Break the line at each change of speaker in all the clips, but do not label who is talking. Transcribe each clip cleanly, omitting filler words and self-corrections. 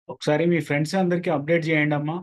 ఒకసారి మీ ఫ్రెండ్స్ అందరికీ అప్డేట్ చేయండి అమ్మా.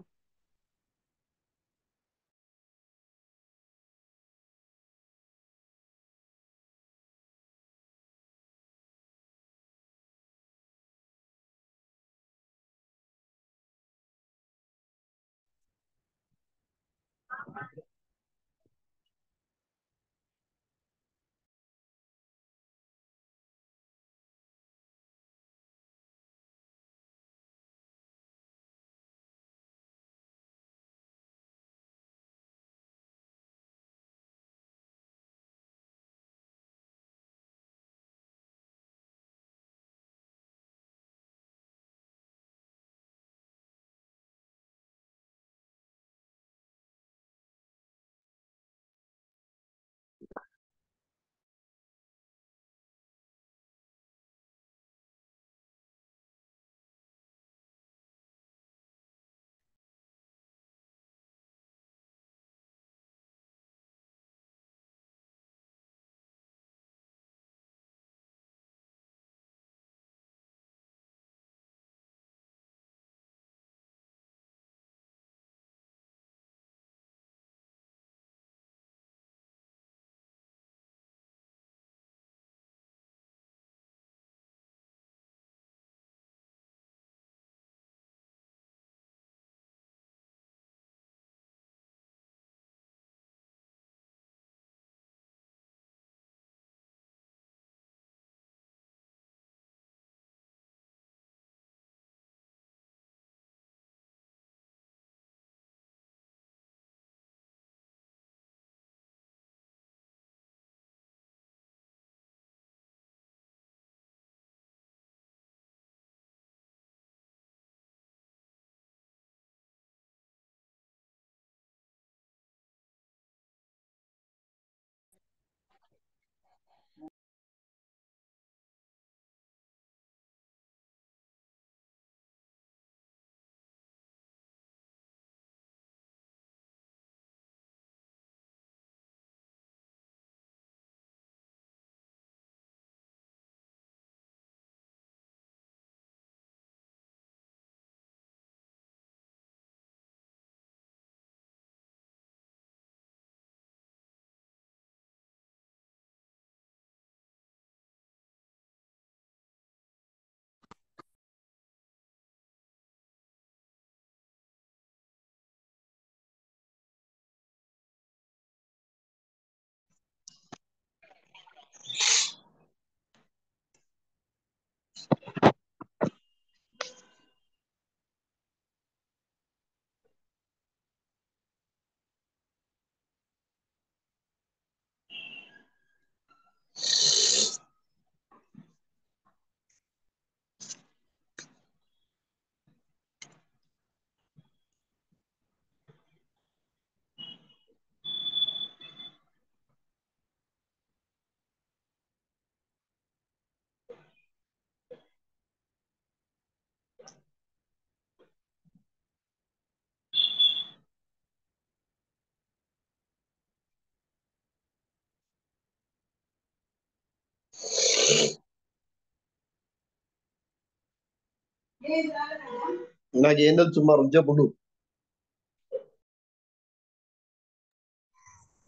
నాకేం తెలుసు మరి చెప్పు నువ్వు.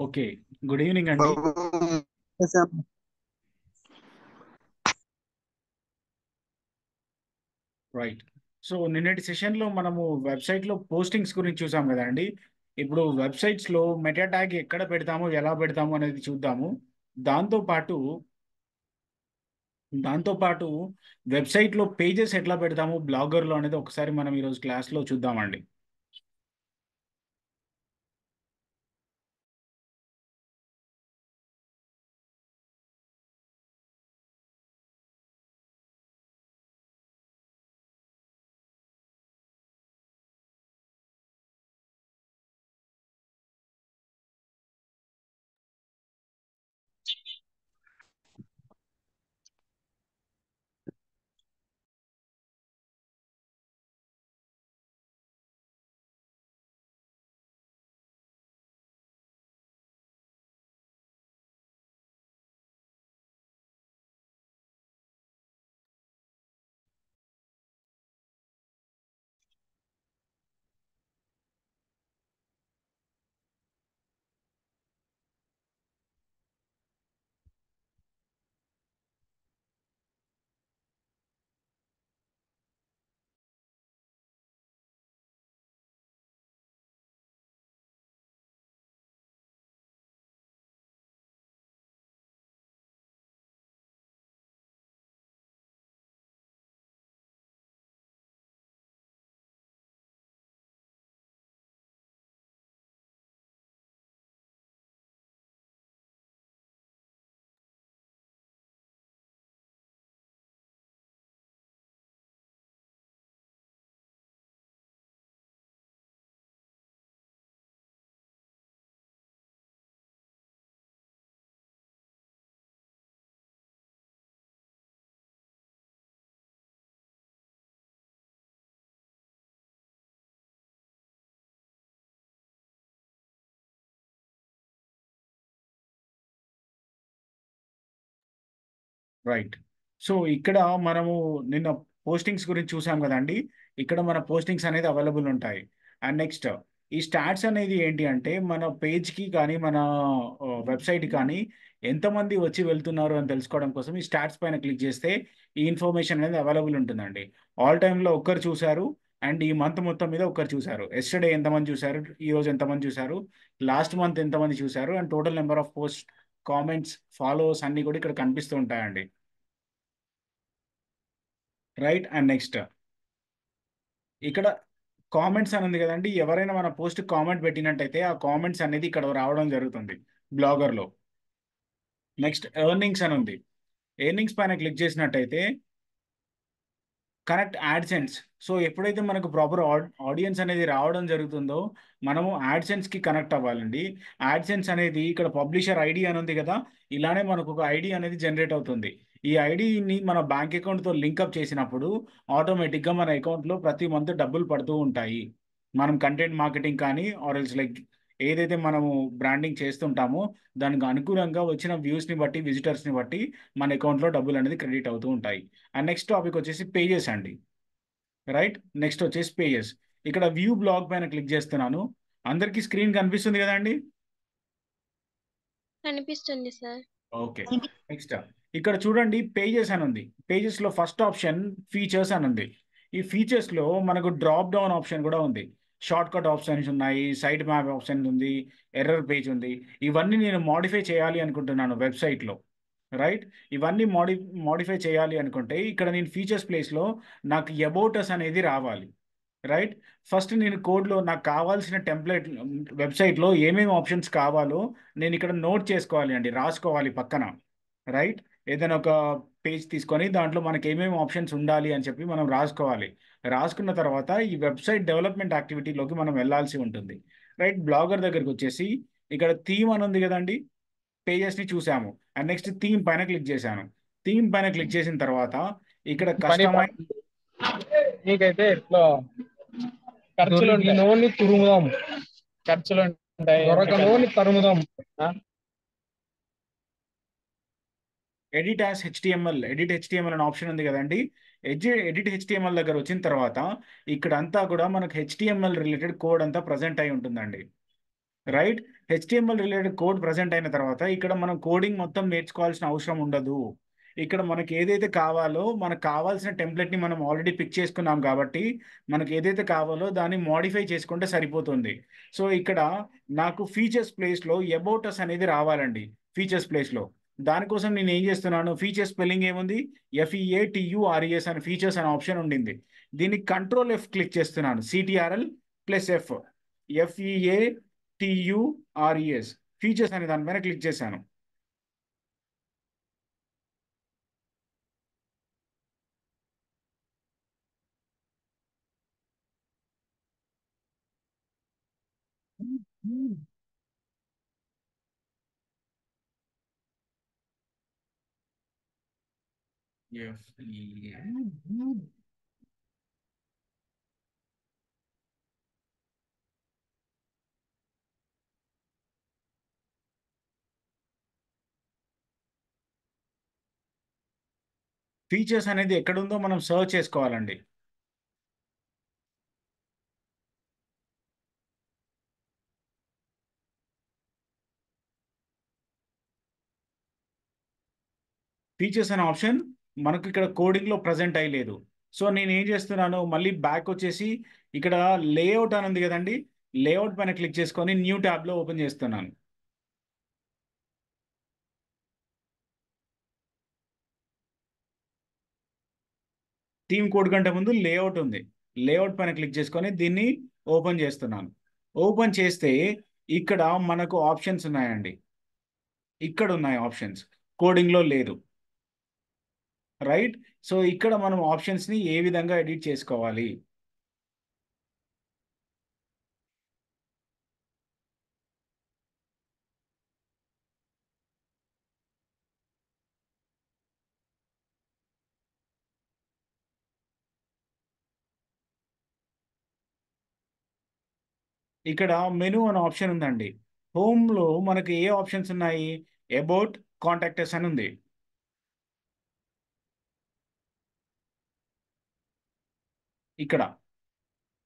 ఓకే. గుడ్ ఈవినింగ్ అండి.
బాబు,
రైట్. సో నిన్నటి సెషన్లో మనము వెబ్సైట్లో పోస్టింగ్స్ గురించి చూసాం కదండి. ఇప్పుడు వెబ్సైట్స్లో మెటా ట్యాగ్ ఎక్కడ పెడతాము, ఎలా పెడతాము అనేది చూద్దాము. దాంతో పాటు దాంతో పాటు వెబ్సైట్లో పేజెస్ ఎట్లా పెడతాము బ్లాగర్లో అనేది ఒకసారి మనం ఈరోజు క్లాస్లో చూద్దామండి. రైట్. సో ఇక్కడ మనము నిన్న పోస్టింగ్స్ గురించి చూసాం కదండి. ఇక్కడ మన పోస్టింగ్స్ అనేది అవైలబుల్ ఉంటాయి. అండ్ నెక్స్ట్ ఈ స్టాట్స్ అనేది ఏంటి అంటే మన పేజ్కి కానీ మన వెబ్సైట్ కానీ ఎంతమంది వచ్చి వెళ్తున్నారు అని తెలుసుకోవడం కోసం ఈ స్టాట్స్ పైన క్లిక్ చేస్తే ఈ ఇన్ఫర్మేషన్ అనేది అవైలబుల్ ఉంటుందండి. ఆల్ టైంలో ఒక్కరు చూశారు అండ్ ఈ మంత్ మొత్తం మీద ఒక్కరు చూశారు. ఎస్టర్డే ఎంతమంది చూశారు, ఈ రోజు ఎంతమంది చూశారు, లాస్ట్ మంత్ ఎంతమంది చూశారు and total number of post, comments, followers అన్నీ కూడా ఇక్కడ కనిపిస్తూ ఉంటాయండి. రైట్. అండ్ నెక్స్ట్ ఇక్కడ కామెంట్స్ అని ఉంది కదండి. ఎవరైనా మన పోస్ట్ కామెంట్ పెట్టినట్టయితే ఆ కామెంట్స్ అనేది ఇక్కడ రావడం జరుగుతుంది బ్లాగర్లో. నెక్స్ట్ ఎర్నింగ్స్ అని ఉంది. ఎర్నింగ్స్ పైన క్లిక్ చేసినట్టయితే కనెక్ట్ యాడ్సెన్స్. సో ఎప్పుడైతే మనకు ప్రాపర్ ఆడియన్స్ అనేది రావడం జరుగుతుందో మనము యాడ్సెన్స్కి కనెక్ట్ అవ్వాలండి. యాడ్సెన్స్ అనేది ఇక్కడ పబ్లిషర్ ఐడి అని ఉంది కదా, ఇలానే మనకు ఒక ఐడి అనేది జనరేట్ అవుతుంది. ఈ ఐడిని మన బ్యాంక్ అకౌంట్తో లింకప్ చేసినప్పుడు ఆటోమేటిక్గా మన అకౌంట్లో ప్రతి మంత్ డబ్బులు పడుతూ ఉంటాయి. మనం కంటెంట్ మార్కెటింగ్ కానీ ఆర్ ఎల్స్ లైక్ ఏదైతే మనము బ్రాండింగ్ చేస్తుంటామో దానికి అనుకూలంగా వచ్చిన వ్యూస్ని బట్టి, విజిటర్స్ని బట్టి మన అకౌంట్లో డబ్బులు అనేది క్రెడిట్ అవుతూ ఉంటాయి. అండ్ నెక్స్ట్ టాపిక్ వచ్చేసి పేజెస్ అండి. రైట్. నెక్స్ట్ వచ్చేసి పేజెస్. ఇక్కడ వ్యూ బ్లాగ్ పైన క్లిక్ చేస్తున్నాను. అందరికీ స్క్రీన్ కనిపిస్తుంది కదండి.
కనిపిస్తుంది సార్.
ఓకే. నెక్స్ట్ ఇక్కడ చూడండి పేజెస్ అని ఉంది. పేజెస్లో ఫస్ట్ ఆప్షన్ ఫీచర్స్ అని ఉంది. ఈ ఫీచర్స్లో మనకు డ్రాప్ డౌన్ ఆప్షన్ కూడా ఉంది. షార్ట్ కట్ ఆప్షన్స్ ఉన్నాయి, సైడ్ మ్యాప్ ఆప్షన్ ఉంది, ఎర్రర్ పేజ్ ఉంది. ఇవన్నీ నేను మాడిఫై చేయాలి అనుకుంటున్నాను వెబ్సైట్లో. రైట్. ఇవన్నీ మాడిఫై చేయాలి అనుకుంటే ఇక్కడ నేను ఫీచర్స్ ప్లేస్లో నాకు అబౌట్ అస్ అనేది రావాలి. రైట్. ఫస్ట్ నేను కోడ్లో నాకు కావాల్సిన టెంప్లెట్ వెబ్సైట్లో ఏమేమి ఆప్షన్స్ కావాలో నేను ఇక్కడ నోట్ చేసుకోవాలి అండి, రాసుకోవాలి పక్కన. రైట్. ఏదైనా ఒక పేజ్ తీసుకొని దాంట్లో మనకి ఏమేమి ఆప్షన్స్ ఉండాలి అని చెప్పి మనం రాసుకోవాలి. రాసుకున్న తర్వాత ఈ వెబ్సైట్ డెవలప్మెంట్ యాక్టివిటీలోకి మనం వెళ్ళాల్సి ఉంటుంది. రైట్. బ్లాగర్ దగ్గరికి వచ్చేసి ఇక్కడ థీమ్ అని ఉంది కదండి. పేజెస్ని చూసాము అండ్ నెక్స్ట్ థీమ్ పైన క్లిక్ చేశాను. థీమ్ పైన క్లిక్ చేసిన తర్వాత ఇక్కడ కస్టమైజ్
నీకైతే ఎట్లా ఖర్చులు నోని తురుముదాం, ఖర్చులు ఉంటాయి, దొరక నోని తరుముదాం.
Edit as HTML, edit HTML అనే ఆప్షన్ ఉంది కదండి. ఎడిట్ హెచ్టిఎంఎల్ దగ్గర వచ్చిన తర్వాత ఇక్కడ అంతా కూడా మనకు హెచ్టిఎంఎల్ రిలేటెడ్ కోడ్ అంతా ప్రజెంట్ అయి ఉంటుందండి. Right, HTML related code present అయిన తర్వాత ఇక్కడ మనం కోడింగ్ మొత్తం నేర్చుకోవాల్సిన అవసరం ఉండదు. ఇక్కడ మనకి ఏదైతే కావాలో, మనకు కావాల్సిన టెంప్లెట్ని మనం ఆల్రెడీ పిక్ చేసుకున్నాం కాబట్టి మనకి ఏదైతే కావాలో దాన్ని మోడిఫై చేసుకుంటే సరిపోతుంది. సో ఇక్కడ నాకు ఫీచర్స్ ప్లేస్లో అబౌట్ అస్ అనేది రావాలండి. ఫీచర్స్ ప్లేస్లో దానికోసం నేను ఏం చేస్తున్నాను, ఫీచర్ స్పెల్లింగ్ ఏముంది, FEATURES అని ఫీచర్స్ అనే ఆప్షన్ ఉండింది. దీన్ని కంట్రోల్ F క్లిక్ చేస్తున్నాను, CTRL + F, FEATURES ఫీచర్స్ అనే దానిపైన క్లిక్ చేశాను. ఫీచర్స్ అనేది ఎక్కడుందో మనం సర్చ్ చేసుకోవాలండి. ఫీచర్స్ అనే ఆప్షన్ మనకు ఇక్కడ కోడింగ్లో ప్రజెంట్ అయ్యలేదు. సో నేను ఏం చేస్తున్నాను, మళ్ళీ బ్యాక్ వచ్చేసి ఇక్కడ లేఅవుట్ అని ఉంది కదండి, లేఅవుట్ పైన క్లిక్ చేసుకొని న్యూ ట్యాబ్లో ఓపెన్ చేస్తున్నాను. థీమ్ కోడ్ కంటే ముందు లేఅవుట్ ఉంది, లేఅవుట్ పైన క్లిక్ చేసుకొని దీన్ని ఓపెన్ చేస్తున్నాను. ఓపెన్ చేస్తే ఇక్కడ మనకు ఆప్షన్స్ ఉన్నాయండి, ఇక్కడ ఉన్నాయి ఆప్షన్స్, కోడింగ్లో లేదు. రైట్, సో ఇక్కడ మనం ఆప్షన్స్ని ఏ విధంగా ఎడిట్ చేసుకోవాలి. ఇక్కడ మెనూ అనే ఆప్షన్ ఉందండి. హోమ్లో మనకి ఏ ఆప్షన్స్ ఉన్నాయి, అబౌట్, కాంటాక్టర్స్ అని ఉంది. ఇక్కడ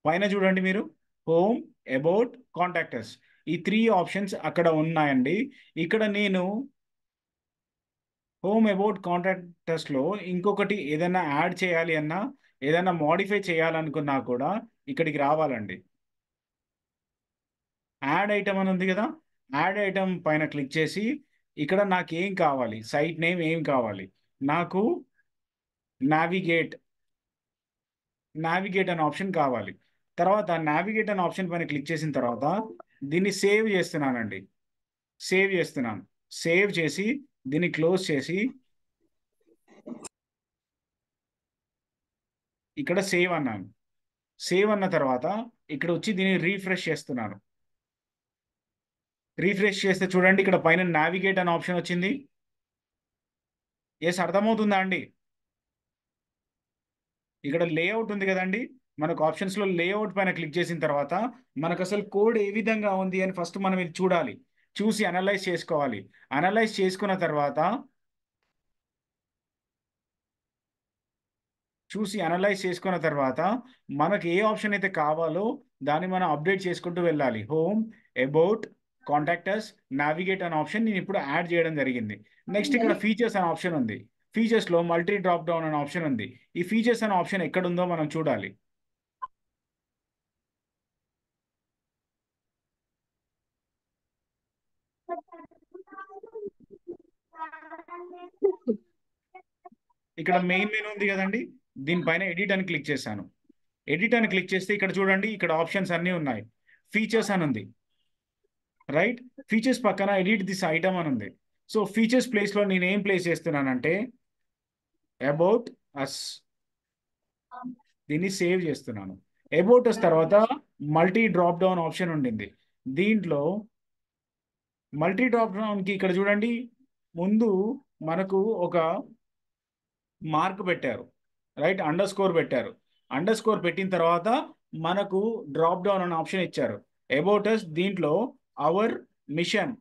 పైన చూడండి మీరు, హోమ్, అబౌట్, కాంటాక్టర్స్, ఈ 3 ఆప్షన్స్ అక్కడ ఉన్నాయండి. ఇక్కడ నేను హోమ్, అబౌట్, కాంటాక్టర్స్లో ఇంకొకటి ఏదైనా యాడ్ చేయాలి అన్నా, ఏదైనా మోడిఫై చేయాలనుకున్నా కూడా ఇక్కడికి రావాలండి. యాడ్ ఐటమ్ అని ఉంది కదా, యాడ్ ఐటమ్ పైన క్లిక్ చేసి ఇక్కడ నాకు ఏం కావాలి, సైట్ నేమ్ ఏం కావాలి, నాకు నావిగేట్ అనే ఆప్షన్ కావాలి. తర్వాత నావిగేట్ అనే ఆప్షన్ పైన క్లిక్ చేసిన తర్వాత దీన్ని సేవ్ చేస్తున్నానండి, సేవ్ చేస్తున్నాను. సేవ్ చేసి దీన్ని క్లోజ్ చేసి ఇక్కడ సేవ్ అన్నాను. సేవ్ అన్న తర్వాత ఇక్కడ వచ్చి దీన్ని రీఫ్రెష్ చేస్తున్నాను. రీఫ్రెష్ చేస్తే చూడండి ఇక్కడ పైన నావిగేట్ అనే ఆప్షన్ వచ్చింది. ఎస్, అర్థమవుతుందా అండి? ఇక్కడ లేఅవుట్ ఉంది కదండి, మనకు ఆప్షన్స్లో లేఅవుట్ పైన క్లిక్ చేసిన తర్వాత మనకు అసలు కోడ్ ఏ విధంగా ఉంది అని ఫస్ట్ మనం ఇది చూడాలి, చూసి అనలైజ్ చేసుకోవాలి. అనలైజ్ చేసుకున్న తర్వాత మనకు ఏ ఆప్షన్ అయితే కావాలో దాన్ని మనం అప్డేట్ చేసుకుంటూ వెళ్ళాలి. హోమ్, అబౌట్, కాంటాక్టర్స్, నావిగేట్ అనే ఆప్షన్ నేను ఇప్పుడు యాడ్ చేయడం జరిగింది. నెక్స్ట్ ఇక్కడ ఫీచర్స్ అనే ఆప్షన్ ఉంది. ఫీచర్స్లో మల్టీ డ్రాప్ డౌన్ అనే ఆప్షన్ ఉంది. ఈ ఫీచర్స్ అనే ఆప్షన్ ఎక్కడుందో మనం చూడాలి. ఇక్కడ మెయిన్ మెనూ ఉంది కదండి, దీనిపైన ఎడిట్ అని క్లిక్ చేశాను. ఎడిట్ అని క్లిక్ చేస్తే ఇక్కడ చూడండి, ఇక్కడ ఆప్షన్స్ అన్నీ ఉన్నాయి. ఫీచర్స్ అని ఉంది. రైట్, ఫీచర్స్ పక్కన ఎడిట్ దిస్ ఐటమ్ అని ఉంది. సో ఫీచర్స్ ప్లేస్లో నేను ఏం ప్లేస్ చేస్తున్నానంటే అబౌట్ అస్, దీన్ని సేవ్ చేస్తున్నాను. అబౌట్ అస్ తర్వాత మల్టీ డ్రాప్ డౌన్ ఆప్షన్ ఉండింది. దీంట్లో మల్టీ డ్రాప్ డౌన్కి ఇక్కడ చూడండి, ముందు మనకు ఒక మార్క్ పెట్టారు, రైట్, అండర్ స్కోర్ పెట్టారు. అండర్ స్కోర్ పెట్టిన తర్వాత మనకు డ్రాప్ డౌన్ అనే ఆప్షన్ ఇచ్చారు. అబౌట్ అస్, దీంట్లో అవర్ మిషన్,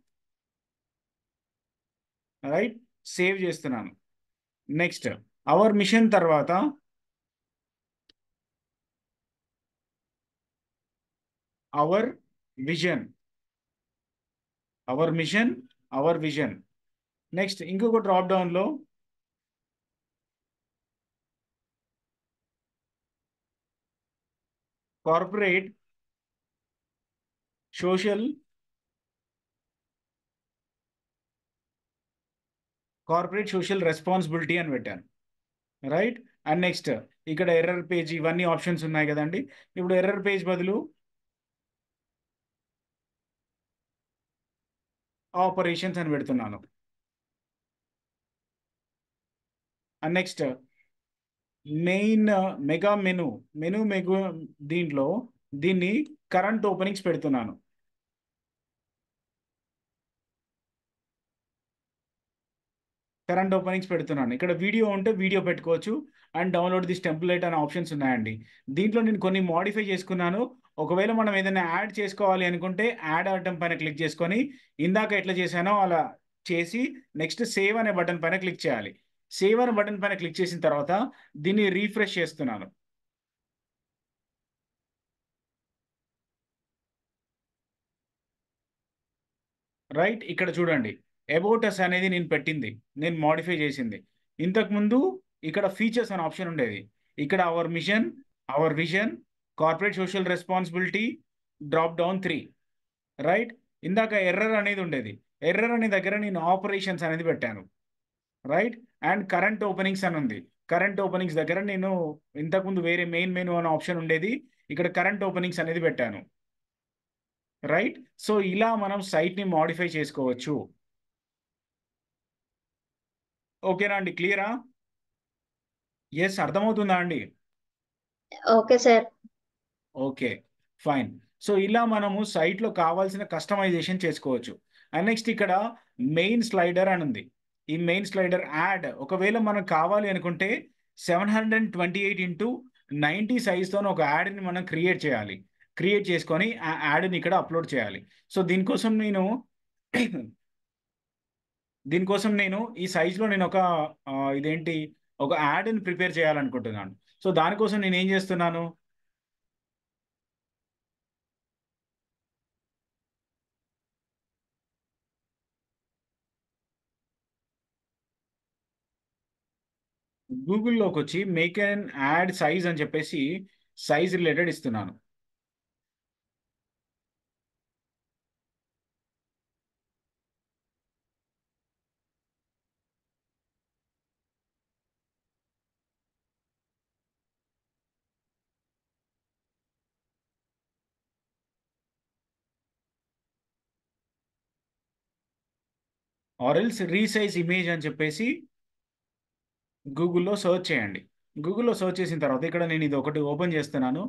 రైట్, సేవ్ చేస్తున్నాను. నెక్స్ట్ అవర్ మిషన్ తర్వాత hour vision, hour machine, hour vision. Next ఇంకొక డ్రాప్ డౌన్లో కార్పొరేట్ సోషల్ రెస్పాన్సిబిలిటీ అని పెట్టాను, రైట్. అండ్ నెక్స్ట్ ఇక్కడ ఎర్రర్ పేజ్ ఇవన్నీ ఆప్షన్స్ ఉన్నాయి కదండి. ఇప్పుడు ఎర్రర్ పేజ్ బదులు ఆపరేషన్స్ అని పెడుతున్నాను. And next main mega menu దీంట్లో దీన్ని కరెంట్ ఓపెనింగ్స్ పెడుతున్నాను. ఇక్కడ వీడియో ఉంటే వీడియో పెట్టుకోవచ్చు అండ్ డౌన్లోడ్ దిస్ టెంప్లెట్ అనే ఆప్షన్స్ ఉన్నాయండి. దీంట్లో నేను కొన్ని మోడిఫై చేసుకున్నాను. ఒకవేళ మనం ఏదైనా యాడ్ చేసుకోవాలి అనుకుంటే యాడ్ ఐటమ్ పైన క్లిక్ చేసుకొని ఇందాక ఎట్లా చేశానో అలా చేసి నెక్స్ట్ సేవ్ అనే బటన్ పైన క్లిక్ చేయాలి. సేవ్ అనే బటన్ పైన క్లిక్ చేసిన తర్వాత దీన్ని రీఫ్రెష్ చేస్తున్నాను. రైట్, ఇక్కడ చూడండి అబౌట్ అస్ అనేది నేను పెట్టింది, నేను మోడిఫై చేసింది. ఇంతకుముందు ఇక్కడ ఫీచర్స్ అనే ఆప్షన్ ఉండేది. ఇక్కడ hour machine, hour vision, corporate social responsibility, drop down 3, right. ఇందాక ఎర్రర్ అనేది ఉండేది. ఎర్రర్ అనే దగ్గర నేను ఆపరేషన్స్ అనేది పెట్టాను, రైట్. అండ్ కరెంట్ ఓపెనింగ్స్ అని ఉంది. కరెంట్ ఓపెనింగ్స్ దగ్గర నేను ఇంతకుముందు వేరే మెయిన్ మెనూ అనే ఆప్షన్ ఉండేది, ఇక్కడ కరెంట్ ఓపెనింగ్స్ అనేది పెట్టాను, రైట్. సో ఇలా మనం సైట్ని మోడిఫై చేసుకోవచ్చు. ఓకేనా అండి, క్లియరా? ఎస్, అర్థమవుతుందా అండి?
Okay sir.
Okay, fine. So ఇలా మనము సైట్లో కావాల్సిన కస్టమైజేషన్ చేసుకోవచ్చు. అండ్ నెక్స్ట్ ఇక్కడ మెయిన్ స్లైడర్ అని ఉంది. ఈ మెయిన్ స్లైడర్ యాడ్ ఒకవేళ మనకు కావాలి అనుకుంటే 728x90 సైజ్తో ఒక యాడ్ని మనం క్రియేట్ చేయాలి. క్రియేట్ చేసుకొని ఆ యాడ్ని ఇక్కడ అప్లోడ్ చేయాలి. సో దీనికోసం నేను ఈ సైజ్లో నేను ఒక ఇదేంటి ఒక యాడ్ని ప్రిపేర్ చేయాలనుకుంటున్నాను. సో దానికోసం నేను ఏం చేస్తున్నాను, గూగుల్లోకి వచ్చి మేక్ అన్ యాడ్ సైజ్ అని చెప్పేసి సైజ్ రిలేటెడ్ ఇస్తున్నాను. ఆర్ఎల్స్ రీసైజ్ ఇమేజ్ అని చెప్పేసి గూగుల్లో సర్చ్ చేయండి. గూగుల్లో సర్చ్ చేసిన తర్వాత ఇక్కడ నేను ఇది ఒకటి ఓపెన్ చేస్తున్నాను.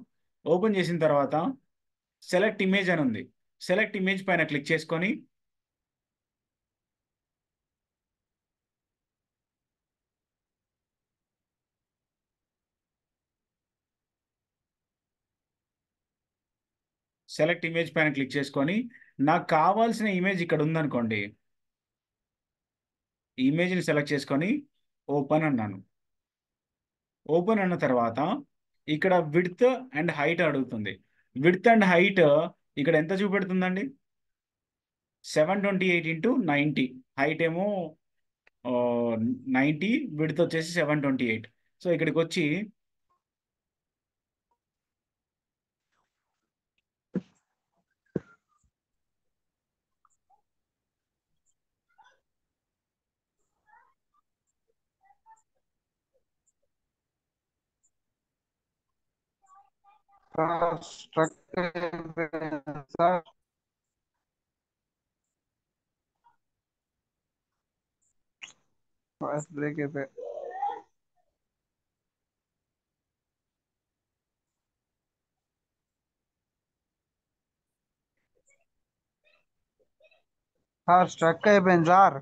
ఓపెన్ చేసిన తర్వాత సెలెక్ట్ ఇమేజ్ అని ఉంది. సెలెక్ట్ ఇమేజ్ పైన క్లిక్ చేసుకొని నాకు కావాల్సిన ఇమేజ్ ఇక్కడ ఉందనుకోండి, ఇమేజ్ని సెలెక్ట్ చేసుకొని ఓపెన్ అన్నాను. ఓపెన్ అన్న తర్వాత ఇక్కడ విడ్త్ అండ్ హైట్ అడుగుతుంది. విడ్త్ అండ్ హైట్ ఇక్కడ ఎంత చూపెడుతుందండి, 728x90. హైట్ ఏమో 90, విడ్త్ వచ్చేసి 728. సో ఇక్కడికి వచ్చి
స్ట్రక్ సార్. వాయిస్ బ్రేక్ అయిపోయి. సార్ స్ట్రక్ అయిపోయింది సార్.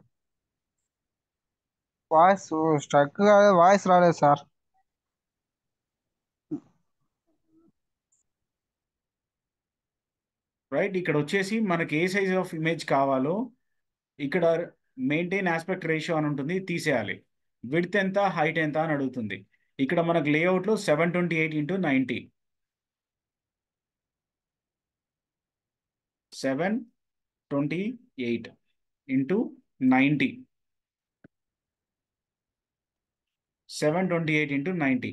వాయిస్ స్ట్రక్ కాలేదు, వాయిస్ రాలేదు సార్.
రైట్, ఇక్కడ వచ్చేసి మనకి ఏ సైజ్ ఆఫ్ ఇమేజ్ కావాలో ఇక్కడ మెయింటైన్ ఆస్పెక్ట్ రేషియో అని ఉంటుంది, తీసేయాలి. విడ్త్ ఎంత, హైట్ ఎంత అని అడుగుతుంది. ఇక్కడ మనకు లేఅవుట్లో 728 into 90, 728 into 90, 728 into 90.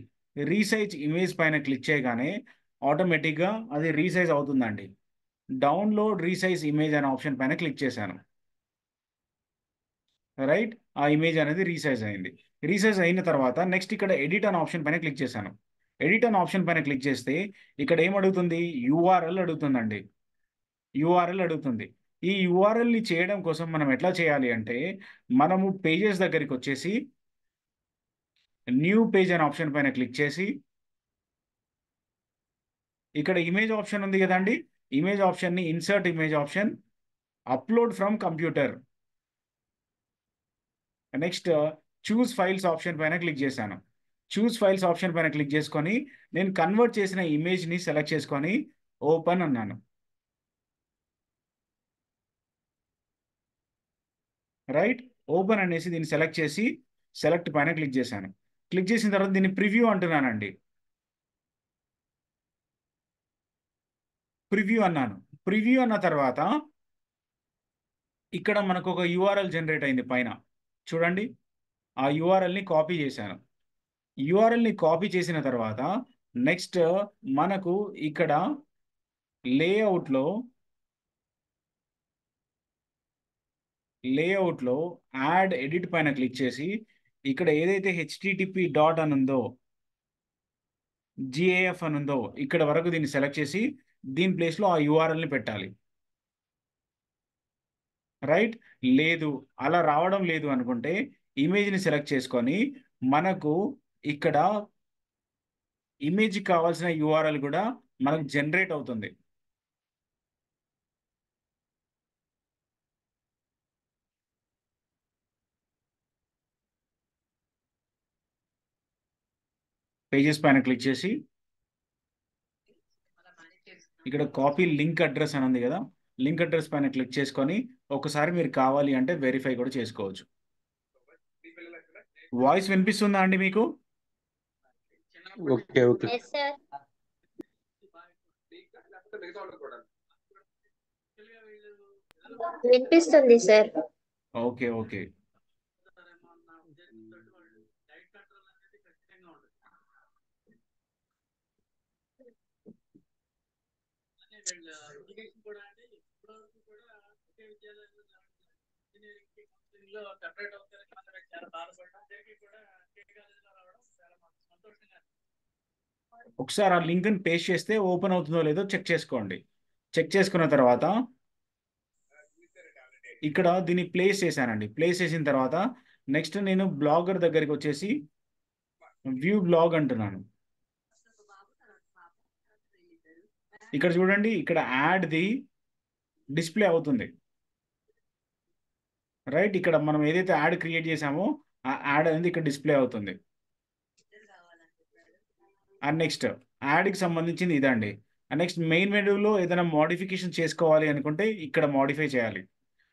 Resize image పైన క్లిక్ చేయగానే ఆటోమేటిక్గా అది రీసైజ్ అవుతుందండి. డౌన్లోడ్ రీసైజ్ ఇమేజ్ అనే ఆప్షన్ పైన క్లిక్ చేశాను. రైట్, ఆ ఇమేజ్ అనేది రీసైజ్ అయింది. రీసైజ్ అయిన తర్వాత నెక్స్ట్ ఇక్కడ ఎడిట్ అనే ఆప్షన్ పైన క్లిక్ చేశాను. ఎడిట్ అనే ఆప్షన్ పైన క్లిక్ చేస్తే ఇక్కడ ఏం అడుగుతుంది, యూఆర్ఎల్ అడుగుతుందండి. యూఆర్ఎల్ అడుగుతుంది. ఈ యూఆర్ఎల్ని చేయడం కోసం మనం ఎట్లా చేయాలి అంటే, మనము పేజెస్ దగ్గరికి వచ్చేసి న్యూ పేజ్ అనే ఆప్షన్ పైన క్లిక్ చేసి ఇక్కడ ఇమేజ్ ఆప్షన్ ఉంది కదండి, ఇమేజ్ ఆప్షన్ని insert image option, upload from computer, next choose files option పైన క్లిక్ చేశాను. చూస్ ఫైల్స్ ఆప్షన్ పైన క్లిక్ చేసుకొని నేను కన్వర్ట్ చేసిన ఇమేజ్ని సెలెక్ట్ చేసుకొని ఓపెన్ అన్నాను. రైట్, ఓపెన్ అనేసి దీన్ని సెలెక్ట్ చేసి సెలెక్ట్ పైన క్లిక్ చేశాను. క్లిక్ చేసిన తర్వాత దీన్ని ప్రివ్యూ అంటున్నానండి. ప్రివ్యూ అన్నాను. ప్రివ్యూ అన్న తర్వాత ఇక్కడ మనకు ఒక యూఆర్ఎల్ జనరేట్ అయింది పైన చూడండి. ఆ యూఆర్ఎల్ని కాపీ చేశాను. యూఆర్ఎల్ని కాపీ చేసిన తర్వాత నెక్స్ట్ మనకు ఇక్కడ లేఅవుట్లో యాడ్ ఎడిట్ పైన క్లిక్ చేసి ఇక్కడ ఏదైతే హెచ్టిటిపి డాట్ అని ఉందో, జిఏఎఫ్ అని ఉందో ఇక్కడ వరకు దీన్ని సెలెక్ట్ చేసి దీని ప్లేస్లో ఆ యూఆర్ఎల్ని పెట్టాలి. రైట్, లేదు అలా రావడం లేదు అనుకుంటే ఇమేజ్ని సెలెక్ట్ చేసుకొని మనకు ఇక్కడ ఇమేజ్కి కావాల్సిన యూఆర్ఎల్ కూడా మనకు జనరేట్ అవుతుంది. పేజెస్ పైన క్లిక్ చేసి ఇక్కడ కాపీ లింక్ అడ్రస్ అని ఉంది కదా, లింక్ అడ్రస్ పైన క్లిక్ చేసుకొని ఒకసారి మీరు కావాలి అంటే వెరిఫై కూడా చేసుకోవచ్చు. వాయిస్ వినిపిస్తుందా అండి మీకు?
Okay okay
yes sir. వినిపిస్తుంది సార్.
Okay okay. ఒకసారి ఆ లింక్ని పేస్ట్ చేస్తే ఓపెన్ అవుతుందో లేదో చెక్ చేసుకోండి. చెక్ చేసుకున్న తర్వాత ఇక్కడ దీన్ని ప్లేస్ చేశానండి. ప్లేస్ చేసిన తర్వాత నెక్స్ట్ నేను బ్లాగర్ దగ్గరికి వచ్చేసి వ్యూ బ్లాగ్ అంటున్నాను. ఇక్కడ చూడండి, ఇక్కడ యాడ్ది డిస్ప్లే అవుతుంది. రైట్, ఇక్కడ మనం ఏదైతే యాడ్ క్రియేట్ చేసామో ఆ యాడ్ అనేది ఇక్కడ డిస్ప్లే అవుతుంది. అండ్ నెక్స్ట్ యాడ్కి సంబంధించింది ఇదండి. అండ్ నెక్స్ట్ మెయిన్ మెనూలో ఏదైనా మోడిఫికేషన్ చేసుకోవాలి అనుకుంటే ఇక్కడ మోడిఫై చేయాలి.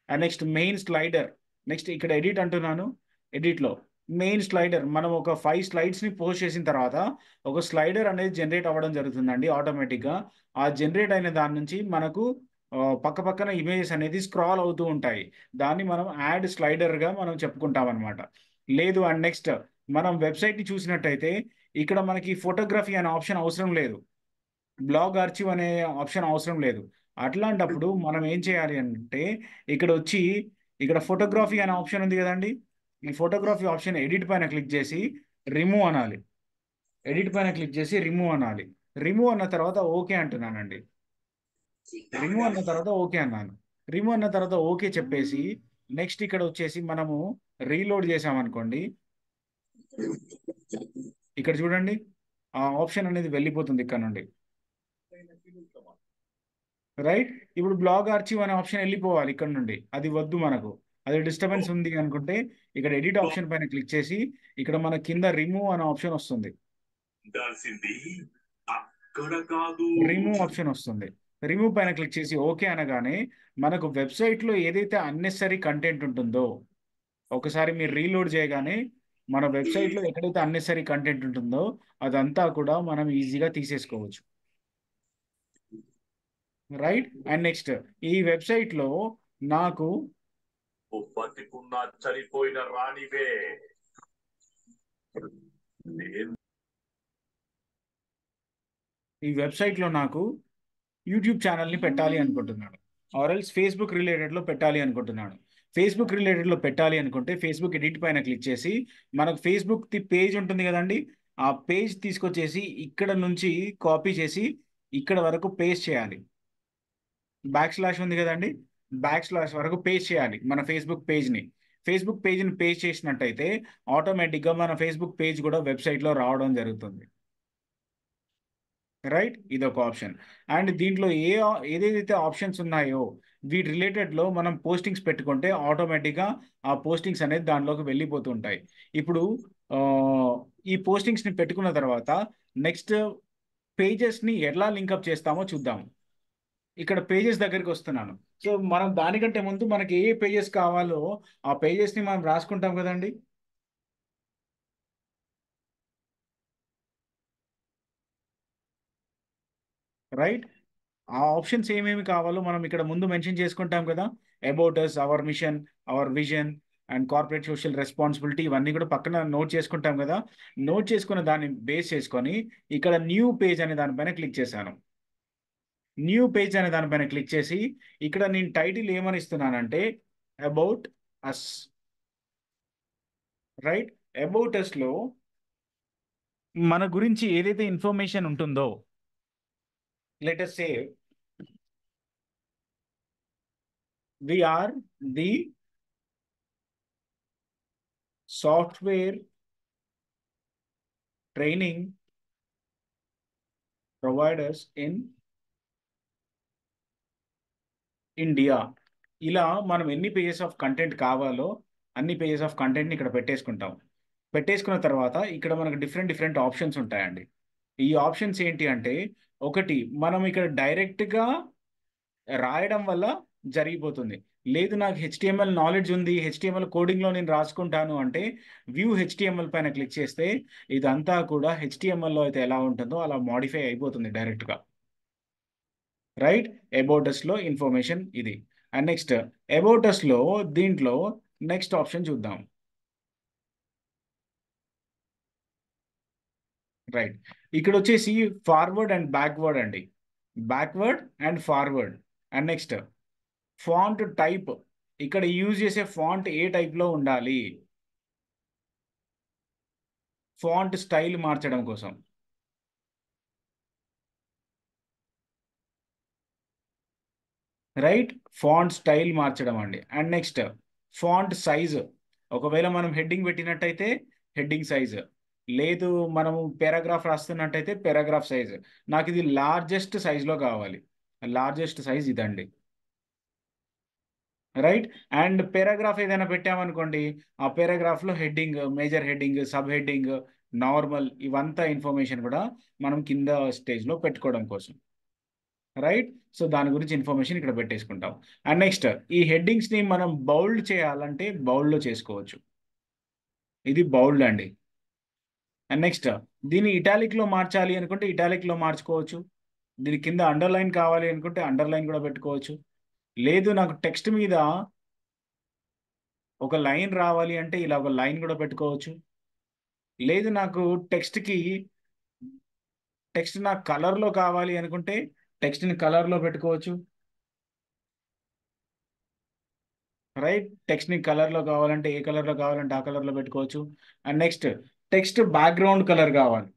And next main slider, next ఇక్కడ ఎడిట్ అంటున్నాను. ఎడిట్లో మెయిన్ స్లైడర్ మనం ఒక 5 స్లైడ్స్ని పోస్ట్ చేసిన తర్వాత ఒక స్లైడర్ అనేది జనరేట్ అవ్వడం జరుగుతుందండి ఆటోమేటిక్గా. ఆ జనరేట్ అయిన దాని నుంచి మనకు పక్క పక్కన ఇమేజెస్ అనేది స్క్రాల్ అవుతూ ఉంటాయి. దాన్ని మనం యాడ్ స్లైడర్గా మనం చెప్పుకుంటాం అనమాట. లేదు అండ్ నెక్స్ట్ మనం వెబ్సైట్ని చూసినట్టయితే ఇక్కడ మనకి ఫోటోగ్రఫీ అనే ఆప్షన్ అవసరం లేదు, బ్లాగ్ ఆర్చివ్ అనే ఆప్షన్ అవసరం లేదు. అట్లాంటప్పుడు మనం ఏం చేయాలి అంటే ఇక్కడ వచ్చి ఇక్కడ ఫోటోగ్రఫీ అనే ఆప్షన్ ఉంది కదండి, ఈ ఫోటోగ్రఫీ ఆప్షన్ ఎడిట్ పైన క్లిక్ చేసి రిమూవ్ అనాలి. ఎడిట్ పైన క్లిక్ చేసి రిమూవ్ అనాలి. రిమూవ్ అన్న తర్వాత ఓకే అంటున్నానండి. రిమూవ్ అన్న తర్వాత ఓకే అన్నాను. రిమూవ్ అన్న తర్వాత ఓకే చెప్పేసి నెక్స్ట్ ఇక్కడ వచ్చేసి మనము రీలోడ్ చేసామనుకోండి, ఇక్కడ చూడండి ఆ ఆప్షన్ అనేది వెళ్ళిపోతుంది ఇక్కడ నుండి. రైట్, ఇప్పుడు బ్లాగ్ ఆర్చివ్ అనే ఆప్షన్ వెళ్ళిపోవాలి ఇక్కడ నుండి, అది వద్దు మనకు. అది డిస్టర్బెన్స్ ఉంది అనుకుంటే ఇక్కడ ఎడిట్ ఆప్షన్ పైన క్లిక్ చేసి ఇక్కడ మన కింద రిమూవ్ అనే ఆప్షన్ వస్తుంది. రిమూవ్ ఆప్షన్ వస్తుంది. రిమూవ్ పైన క్లిక్ చేసి ఓకే అనగానే మనకు వెబ్సైట్లో ఏదైతే అన్నెసరీ కంటెంట్ ఉంటుందో ఒకసారి మీరు రీలోడ్ చేయగానే మన వెబ్సైట్లో ఎక్కడైతే అన్నెసరీ కంటెంట్ ఉంటుందో అదంతా కూడా మనం ఈజీగా తీసేసుకోవచ్చు. రైట్. అండ్ నెక్స్ట్ ఈ వెబ్సైట్లో నాకు
బతికున్న చనిపోయిన రాణివే
ఈ వెబ్సైట్లో నాకు యూట్యూబ్ ఛానల్ని పెట్టాలి అనుకుంటున్నాను, ఆర్ఎల్స్ ఫేస్బుక్ రిలేటెడ్లో పెట్టాలి అనుకుంటున్నాను. ఫేస్బుక్ రిలేటెడ్లో పెట్టాలి అనుకుంటే ఫేస్బుక్ ఎడిట్ పైన క్లిక్ చేసి మనకు ఫేస్బుక్ పేజ్ ఉంటుంది కదండి, ఆ పేజ్ తీసుకొచ్చేసి ఇక్కడ నుంచి కాపీ చేసి ఇక్కడ వరకు పేస్ట్ చేయాలి. బ్యాక్ స్లాష్ ఉంది కదండి, బ్యాక్ స్లాష్ వరకు పేస్ట్ చేయాలి మన ఫేస్బుక్ పేజ్ని. ఫేస్బుక్ పేజ్ని పేస్ట్ చేసినట్టయితే ఆటోమేటిక్గా మన ఫేస్బుక్ పేజ్ కూడా వెబ్సైట్లో రావడం జరుగుతుంది. రైట్, ఇది ఒక ఆప్షన్. అండ్ దీంట్లో ఏదైతే ఆప్షన్స్ ఉన్నాయో వీటి రిలేటెడ్లో మనం పోస్టింగ్స్ పెట్టుకుంటే ఆటోమేటిక్గా ఆ పోస్టింగ్స్ అనేది దానిలోకి వెళ్ళిపోతుంటాయి. ఇప్పుడు ఈ పోస్టింగ్స్ని పెట్టుకున్న తర్వాత నెక్స్ట్ పేజెస్ని ఎలా లింకప్ చేస్తామో చూద్దాం. ఇక్కడ పేజెస్ దగ్గరికి వస్తున్నాను. సో మనం దానికంటే ముందు మనకి ఏ పేజెస్ కావాలో ఆ పేజెస్ని మనం రాసుకుంటాం కదండి. రైట్, ఆ ఆప్షన్స్ ఏమేమి కావాలో మనం ఇక్కడ ముందు మెన్షన్ చేసుకుంటాం కదా. About us, hour machine, hour vision and corporate social responsibility, ఇవన్నీ కూడా పక్కన నోట్ చేసుకుంటాం కదా. నోట్ చేసుకున్న దాన్ని బేస్ చేసుకొని ఇక్కడ న్యూ పేజ్ అనే దానిపైన క్లిక్ చేశాను. న్యూ పేజ్ అనే దానిపైన క్లిక్ చేసి ఇక్కడ నేను టైటిల్ ఏమని ఇస్తున్నానంటే అబౌట్ అస్. రైట్, అబౌట్ అస్లో మన గురించి ఏదైతే ఇన్ఫర్మేషన్ ఉంటుందో, let us say we are the software training providers in India. ఇలా మనం ఎన్ని పేజెస్ ఆఫ్ కంటెంట్ కావాలో అన్ని పేజెస్ ఆఫ్ కంటెంట్ని ఇక్కడ పెట్టేసుకుంటాం. పెట్టేసుకున్న తర్వాత ఇక్కడ మనకు డిఫరెంట్ ఆప్షన్స్ ఉంటాయండి. ఈ ఆప్షన్స్ ఏంటి అంటే, ఒకటి మనం ఇక్కడ డైరెక్ట్గా రాయడం వల్ల జరిగిపోతుంది. లేదు నాకు HTML నాలెడ్జ్ ఉంది, HTML కోడింగ్లో నేను రాసుకుంటాను అంటే వ్యూ HTML పైన క్లిక్ చేస్తే ఇదంతా కూడా HTMLలో అయితే ఎలా ఉంటుందో అలా మాడిఫై అయిపోతుంది డైరెక్ట్గా. రైట్, అబౌట్ అస్లో ఇన్ఫర్మేషన్ ఇది. అండ్ నెక్స్ట్ అబౌట్ అస్లో దీంట్లో నెక్స్ట్ ఆప్షన్ చూద్దాం. రైట్, ఇక్కడ వచ్చేసి ఫార్వర్డ్ అండ్ బ్యాక్వర్డ్ అండి. Backward and forward. And next font type, ఇక్కడ యూజ్ చేసే ఫాంట్ ఏ టైప్లో ఉండాలి, ఫాంట్ స్టైల్ మార్చడం కోసం. రైట్, ఫాంట్ స్టైల్ మార్చడం అండి. అండ్ నెక్స్ట్ ఫాంట్ సైజ్, ఒకవేళ మనం హెడ్డింగ్ పెట్టినట్టయితే హెడ్డింగ్ సైజ్, లేదు మనము పారాగ్రాఫ్ రాస్తున్నట్టయితే పారాగ్రాఫ్ సైజ్. నాకు ఇది లార్జెస్ట్ సైజ్లో కావాలి, లార్జెస్ట్ సైజ్ ఇదండి. రైట్, అండ్ పారాగ్రాఫ్ ఏదైనా పెట్టామనుకోండి, ఆ పారాగ్రాఫ్లో heading, major heading, sub heading, normal, ఇవంతా ఇన్ఫర్మేషన్ కూడా మనం కింద స్టేజ్లో పెట్టుకోవడం కోసం. రైట్, సో దాని గురించి ఇన్ఫర్మేషన్ ఇక్కడ పెట్టేసుకుంటాం. అండ్ నెక్స్ట్ ఈ హెడ్డింగ్స్ని మనం బౌల్డ్ చేయాలంటే బౌల్డ్లో చేసుకోవచ్చు, ఇది బౌల్డ్ అండి. అండ్ నెక్స్ట్ దీన్ని ఇటాలిక్లో మార్చాలి అనుకుంటే ఇటాలిక్లో మార్చుకోవచ్చు. దీని కింద అండర్లైన్ కావాలి అనుకుంటే అండర్లైన్ కూడా పెట్టుకోవచ్చు. లేదు నాకు టెక్స్ట్ మీద ఒక లైన్ రావాలి అంటే ఇలా ఒక లైన్ కూడా పెట్టుకోవచ్చు. లేదు నాకు టెక్స్ట్ నాకు కలర్లో కావాలి అనుకుంటే టెక్స్ట్ని కలర్లో పెట్టుకోవచ్చు. రైట్, టెక్స్ట్ని కలర్లో కావాలంటే ఏ కలర్లో కావాలంటే ఆ కలర్లో పెట్టుకోవచ్చు. And next text background colour కావాలి,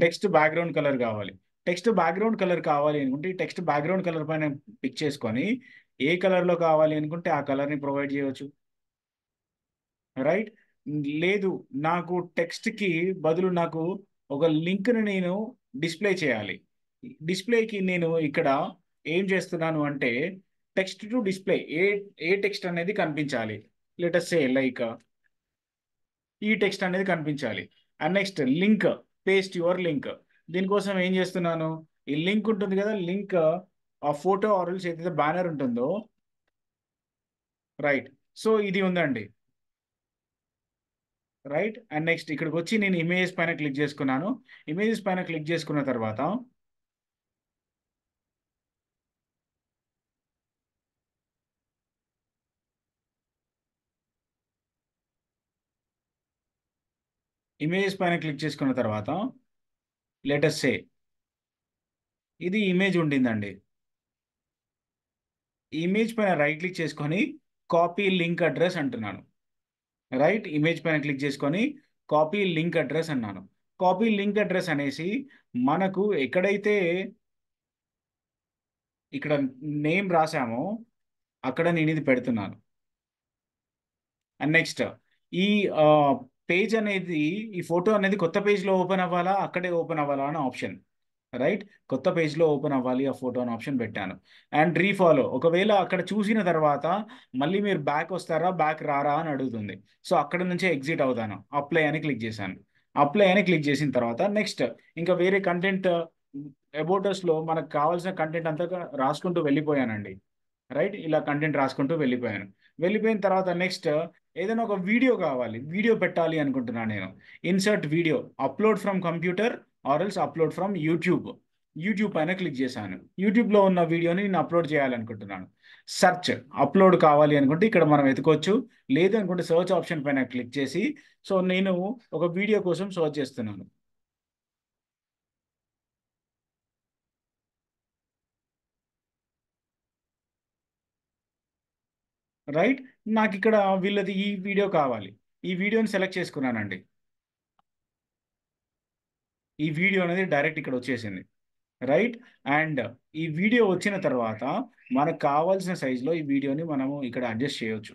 టెక్స్ట్ బ్యాక్గ్రౌండ్ కలర్ కావాలి. టెక్స్ట్ బ్యాక్గ్రౌండ్ కలర్ కావాలి అనుకుంటే ఈ టెక్స్ట్ బ్యాక్గ్రౌండ్ కలర్ పైన పిక్ చేసుకొని ఏ కలర్లో కావాలి అనుకుంటే ఆ కలర్ని ప్రొవైడ్ చేయవచ్చు. రైట్, లేదు నాకు టెక్స్ట్కి బదులు నాకు ఒక లింక్ని నేను డిస్ప్లే చేయాలి. డిస్ప్లేకి నేను ఇక్కడ ఏం చేస్తున్నాను అంటే టెక్స్ట్ టు డిస్ప్లే, ఏ టెక్స్ట్ అనేది కనిపించాలి, లెట్ us సే లైక్ ఈ టెక్స్ట్ అనేది కనిపించాలి. And next link, paste your link. దీనికోసం ఏం చేస్తున్నాను, ఈ లింక్ ఉంటుంది కదా, లింక్ ఆ ఫోటో ఆర్ఎల్స్ ఏదైతే బ్యానర్ ఉంటుందో. రైట్, సో ఇది ఉందండి. రైట్. అండ్ నెక్స్ట్ ఇక్కడికి వచ్చి నేను ఇమేజెస్ పైన క్లిక్ చేసుకున్నాను. ఇమేజెస్ పైన క్లిక్ చేసుకున్న తర్వాత లెటస్ సే ఇది ఇమేజ్ ఉండిందండి. ఇమేజ్ పైన రైట్ క్లిక్ చేసుకొని కాపీ లింక్ అడ్రస్ అంటున్నాను. రైట్, ఇమేజ్ పైన క్లిక్ చేసుకొని కాపీ లింక్ అడ్రస్ అన్నాను. కాపీ లింక్ అడ్రస్ అనేసి మనకు ఎక్కడైతే ఇక్కడ నేమ్ రాసామో అక్కడ నేను ఇది పెడుతున్నాను. అండ్ నెక్స్ట్ ఈ పేజ్ అనేది, ఈ ఫోటో అనేది కొత్త పేజ్లో ఓపెన్ అవ్వాలా, అక్కడే ఓపెన్ అవ్వాలా అని ఆప్షన్. రైట్, కొత్త పేజ్లో ఓపెన్ అవ్వాలి ఆ ఫోటో అని ఆప్షన్ పెట్టాను. అండ్ రీఫాలో, ఒకవేళ అక్కడ చూసిన తర్వాత మళ్ళీ మీరు బ్యాక్ వస్తారా బ్యాక్ రారా అని అడుగుతుంది. సో అక్కడ నుంచే ఎగ్జిట్ అవుతాను. అప్లై అని క్లిక్ చేశాను. అప్లై అని క్లిక్ చేసిన తర్వాత నెక్స్ట్ ఇంకా వేరే కంటెంట్ అబౌటస్లో మనకు కావాల్సిన కంటెంట్ అంతా రాసుకుంటూ వెళ్ళిపోయానండి. రైట్, ఇలా కంటెంట్ రాసుకుంటూ వెళ్ళిపోయాను. వెళ్ళిపోయిన తర్వాత నెక్స్ట్ ఏదైనా ఒక వీడియో కావాలి, వీడియో పెట్టాలి అనుకుంటున్నాను నేను. Insert video, upload from computer URLs upload from YouTube. YouTube పైన క్లిక్ చేశాను. యూట్యూబ్లో ఉన్న వీడియోని నేను అప్లోడ్ చేయాలనుకుంటున్నాను. సెర్చ్, అప్లోడ్ కావాలి అనుకుంటే ఇక్కడ మనం వెతుకోవచ్చు. లేదు అనుకుంటే సర్చ్ ఆప్షన్ పైన క్లిక్ చేసి, సో నేను ఒక వీడియో కోసం సర్చ్ చేస్తున్నాను. రైట్, నాకు ఇక్కడ వీళ్ళది ఈ వీడియో కావాలి. ఈ వీడియోని సెలెక్ట్ చేసుకున్నానండి. ఈ వీడియో అనేది డైరెక్ట్ ఇక్కడ వచ్చేసింది. రైట్, అండ్ ఈ వీడియో వచ్చిన తర్వాత మనకు కావాల్సిన సైజులో ఈ వీడియోని మనము ఇక్కడ అడ్జస్ట్ చేయొచ్చు.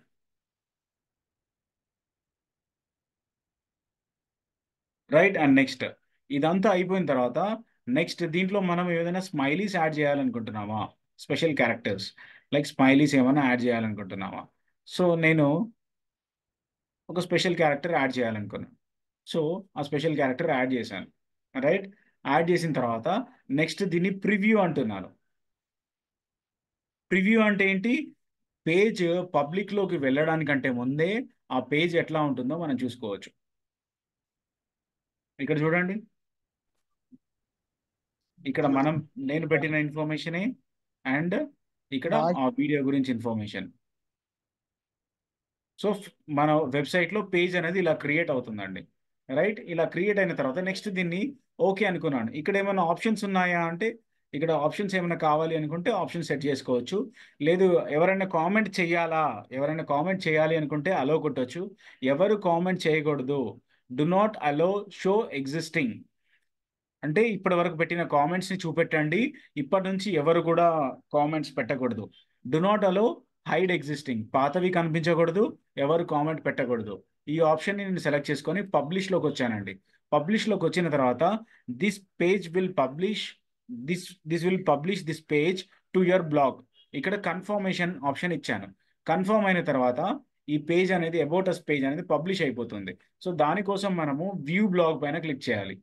రైట్, అండ్ నెక్స్ట్ ఇదంతా అయిపోయిన తర్వాత నెక్స్ట్ దీంట్లో మనం ఏదైనా స్మైలీస్ యాడ్ చేయాలనుకుంటున్నామా, స్పెషల్ క్యారెక్టర్స్ లైక్ స్మైలీస్ ఏమైనా యాడ్ చేయాలనుకుంటున్నామా. సో నేను ఒక స్పెషల్ క్యారెక్టర్ యాడ్ చేయాలనుకున్నాను. సో ఆ స్పెషల్ క్యారెక్టర్ యాడ్ చేశాను. రైట్, యాడ్ చేసిన తర్వాత నెక్స్ట్ దీన్ని ప్రివ్యూ అంటున్నాను. ప్రివ్యూ అంటే ఏంటి, పేజ్ పబ్లిక్లోకి వెళ్ళడానికంటే ముందే ఆ పేజ్ ఎట్లా ఉంటుందో మనం చూసుకోవచ్చు. ఇక్కడ చూడండి, ఇక్కడ నేను పెట్టిన ఇన్ఫర్మేషనే అండ్ ఇక్కడ ఆ వీడియో గురించి ఇన్ఫర్మేషన్. సో మన వెబ్సైట్లో పేజ్ అనేది ఇలా క్రియేట్ అవుతుందండి. రైట్, ఇలా క్రియేట్ అయిన తర్వాత నెక్స్ట్ దీన్ని ఓకే అనుకున్నాను. ఇక్కడ ఏమైనా ఆప్షన్స్ ఉన్నాయా అంటే ఇక్కడ ఆప్షన్స్ ఏమైనా కావాలి అనుకుంటే ఆప్షన్ సెట్ చేసుకోవచ్చు. లేదు ఎవరైనా కామెంట్ చేయాలి అనుకుంటే అలో కొట్టొచ్చు. ఎవరు కామెంట్ చేయకూడదు, do not allow show existing అంటే ఇప్పటి వరకు పెట్టిన కామెంట్స్ని చూపెట్టండి, ఇప్పటి నుంచి ఎవరు కూడా కామెంట్స్ పెట్టకూడదు. Do not allow hide existing, పాతవి కనిపించకూడదు, ఎవరు కామెంట్ పెట్టకూడదు. ఈ ఆప్షన్ని నేను సెలెక్ట్ చేసుకొని పబ్లిష్లోకి వచ్చానండి. పబ్లిష్లోకి వచ్చిన తర్వాత this page will publish this page to your blog. ఇక్కడ కన్ఫర్మేషన్ ఆప్షన్ ఇచ్చాను. కన్ఫర్మ్ అయిన తర్వాత ఈ పేజ్ అనేది అబౌట్ అస్ పేజ్ అనేది పబ్లిష్ అయిపోతుంది. సో దానికోసం మనము వ్యూ బ్లాగ్ పైన క్లిక్ చేయాలి.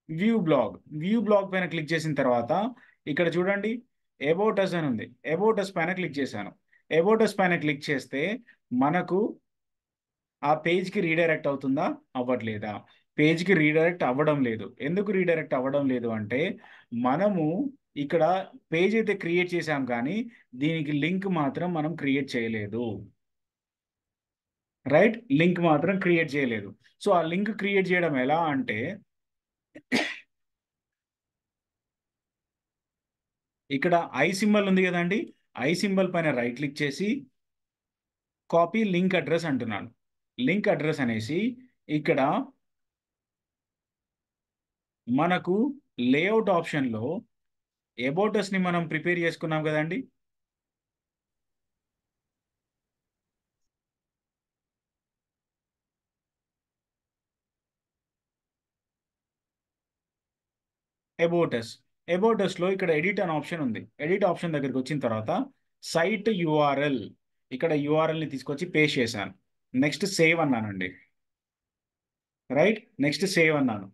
వ్యూ బ్లాగ్ పైన క్లిక్ చేసిన తర్వాత ఇక్కడ చూడండి అబౌట్ అస్ అని ఉంది. అబౌట్ అస్ పైన క్లిక్ చేశాను. అబౌట్ అస్ పైన క్లిక్ చేస్తే మనకు ఆ పేజ్కి రీడైరెక్ట్ అవుతుందా అవ్వట్లేదా, పేజ్కి రీడైరెక్ట్ అవ్వడం లేదు. ఎందుకు రీడైరెక్ట్ అవ్వడం లేదు అంటే మనము ఇక్కడ పేజ్ అయితే క్రియేట్ చేసాం కానీ దీనికి లింక్ మాత్రం మనం క్రియేట్ చేయలేదు. రైట్, లింక్ మాత్రం క్రియేట్ చేయలేదు. సో ఆ లింక్ క్రియేట్ చేయడం ఎలా అంటే ఇక్కడ ఐ సింబల్ ఉంది కదండి, ఐ సింబల్ పైన రైట్ క్లిక్ చేసి కాపీ లింక్ అడ్రస్ అంటున్నాను. లింక్ అడ్రస్ అనేసి ఇక్కడ మనకు లేఅవుట్ ఆప్షన్లో అబౌట్ అస్ని మనం ప్రిపేర్ చేసుకున్నాం కదండి. అబౌట్ అస్లో ఇక్కడ ఎడిట్ అనే ఆప్షన్ ఉంది. ఎడిట్ ఆప్షన్ దగ్గరికి వచ్చిన తర్వాత సైట్ యూఆర్ఎల్, ఇక్కడ యూఆర్ఎల్ని తీసుకొచ్చి పేస్ట్ చేశాను. నెక్స్ట్ సేవ్ అన్నానండి. రైట్, నెక్స్ట్ సేవ్ అన్నాను.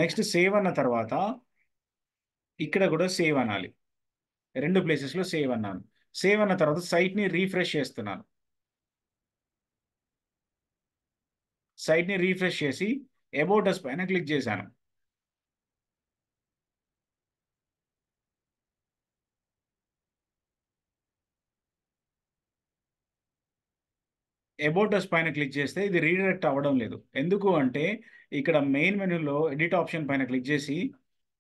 నెక్స్ట్ సేవ్ అన్న తర్వాత ఇక్కడ కూడా సేవ్ అనాలి. రెండు ప్లేసెస్లో సేవ్ అన్నాను. సేవ్ అన్న తర్వాత సైట్ని రీఫ్రెష్ చేస్తున్నాను. సైట్ని రీఫ్రెష్ చేసి అబౌట్ అస్ పైన క్లిక్ చేశాను. అబౌట్ అస్ పైన క్లిక్ చేస్తే ఇది రీడైరెక్ట్ అవ్వడం లేదు. ఎందుకు అంటే ఇక్కడ మెయిన్ మెనూలో ఎడిట్ ఆప్షన్ పైన క్లిక్ చేసి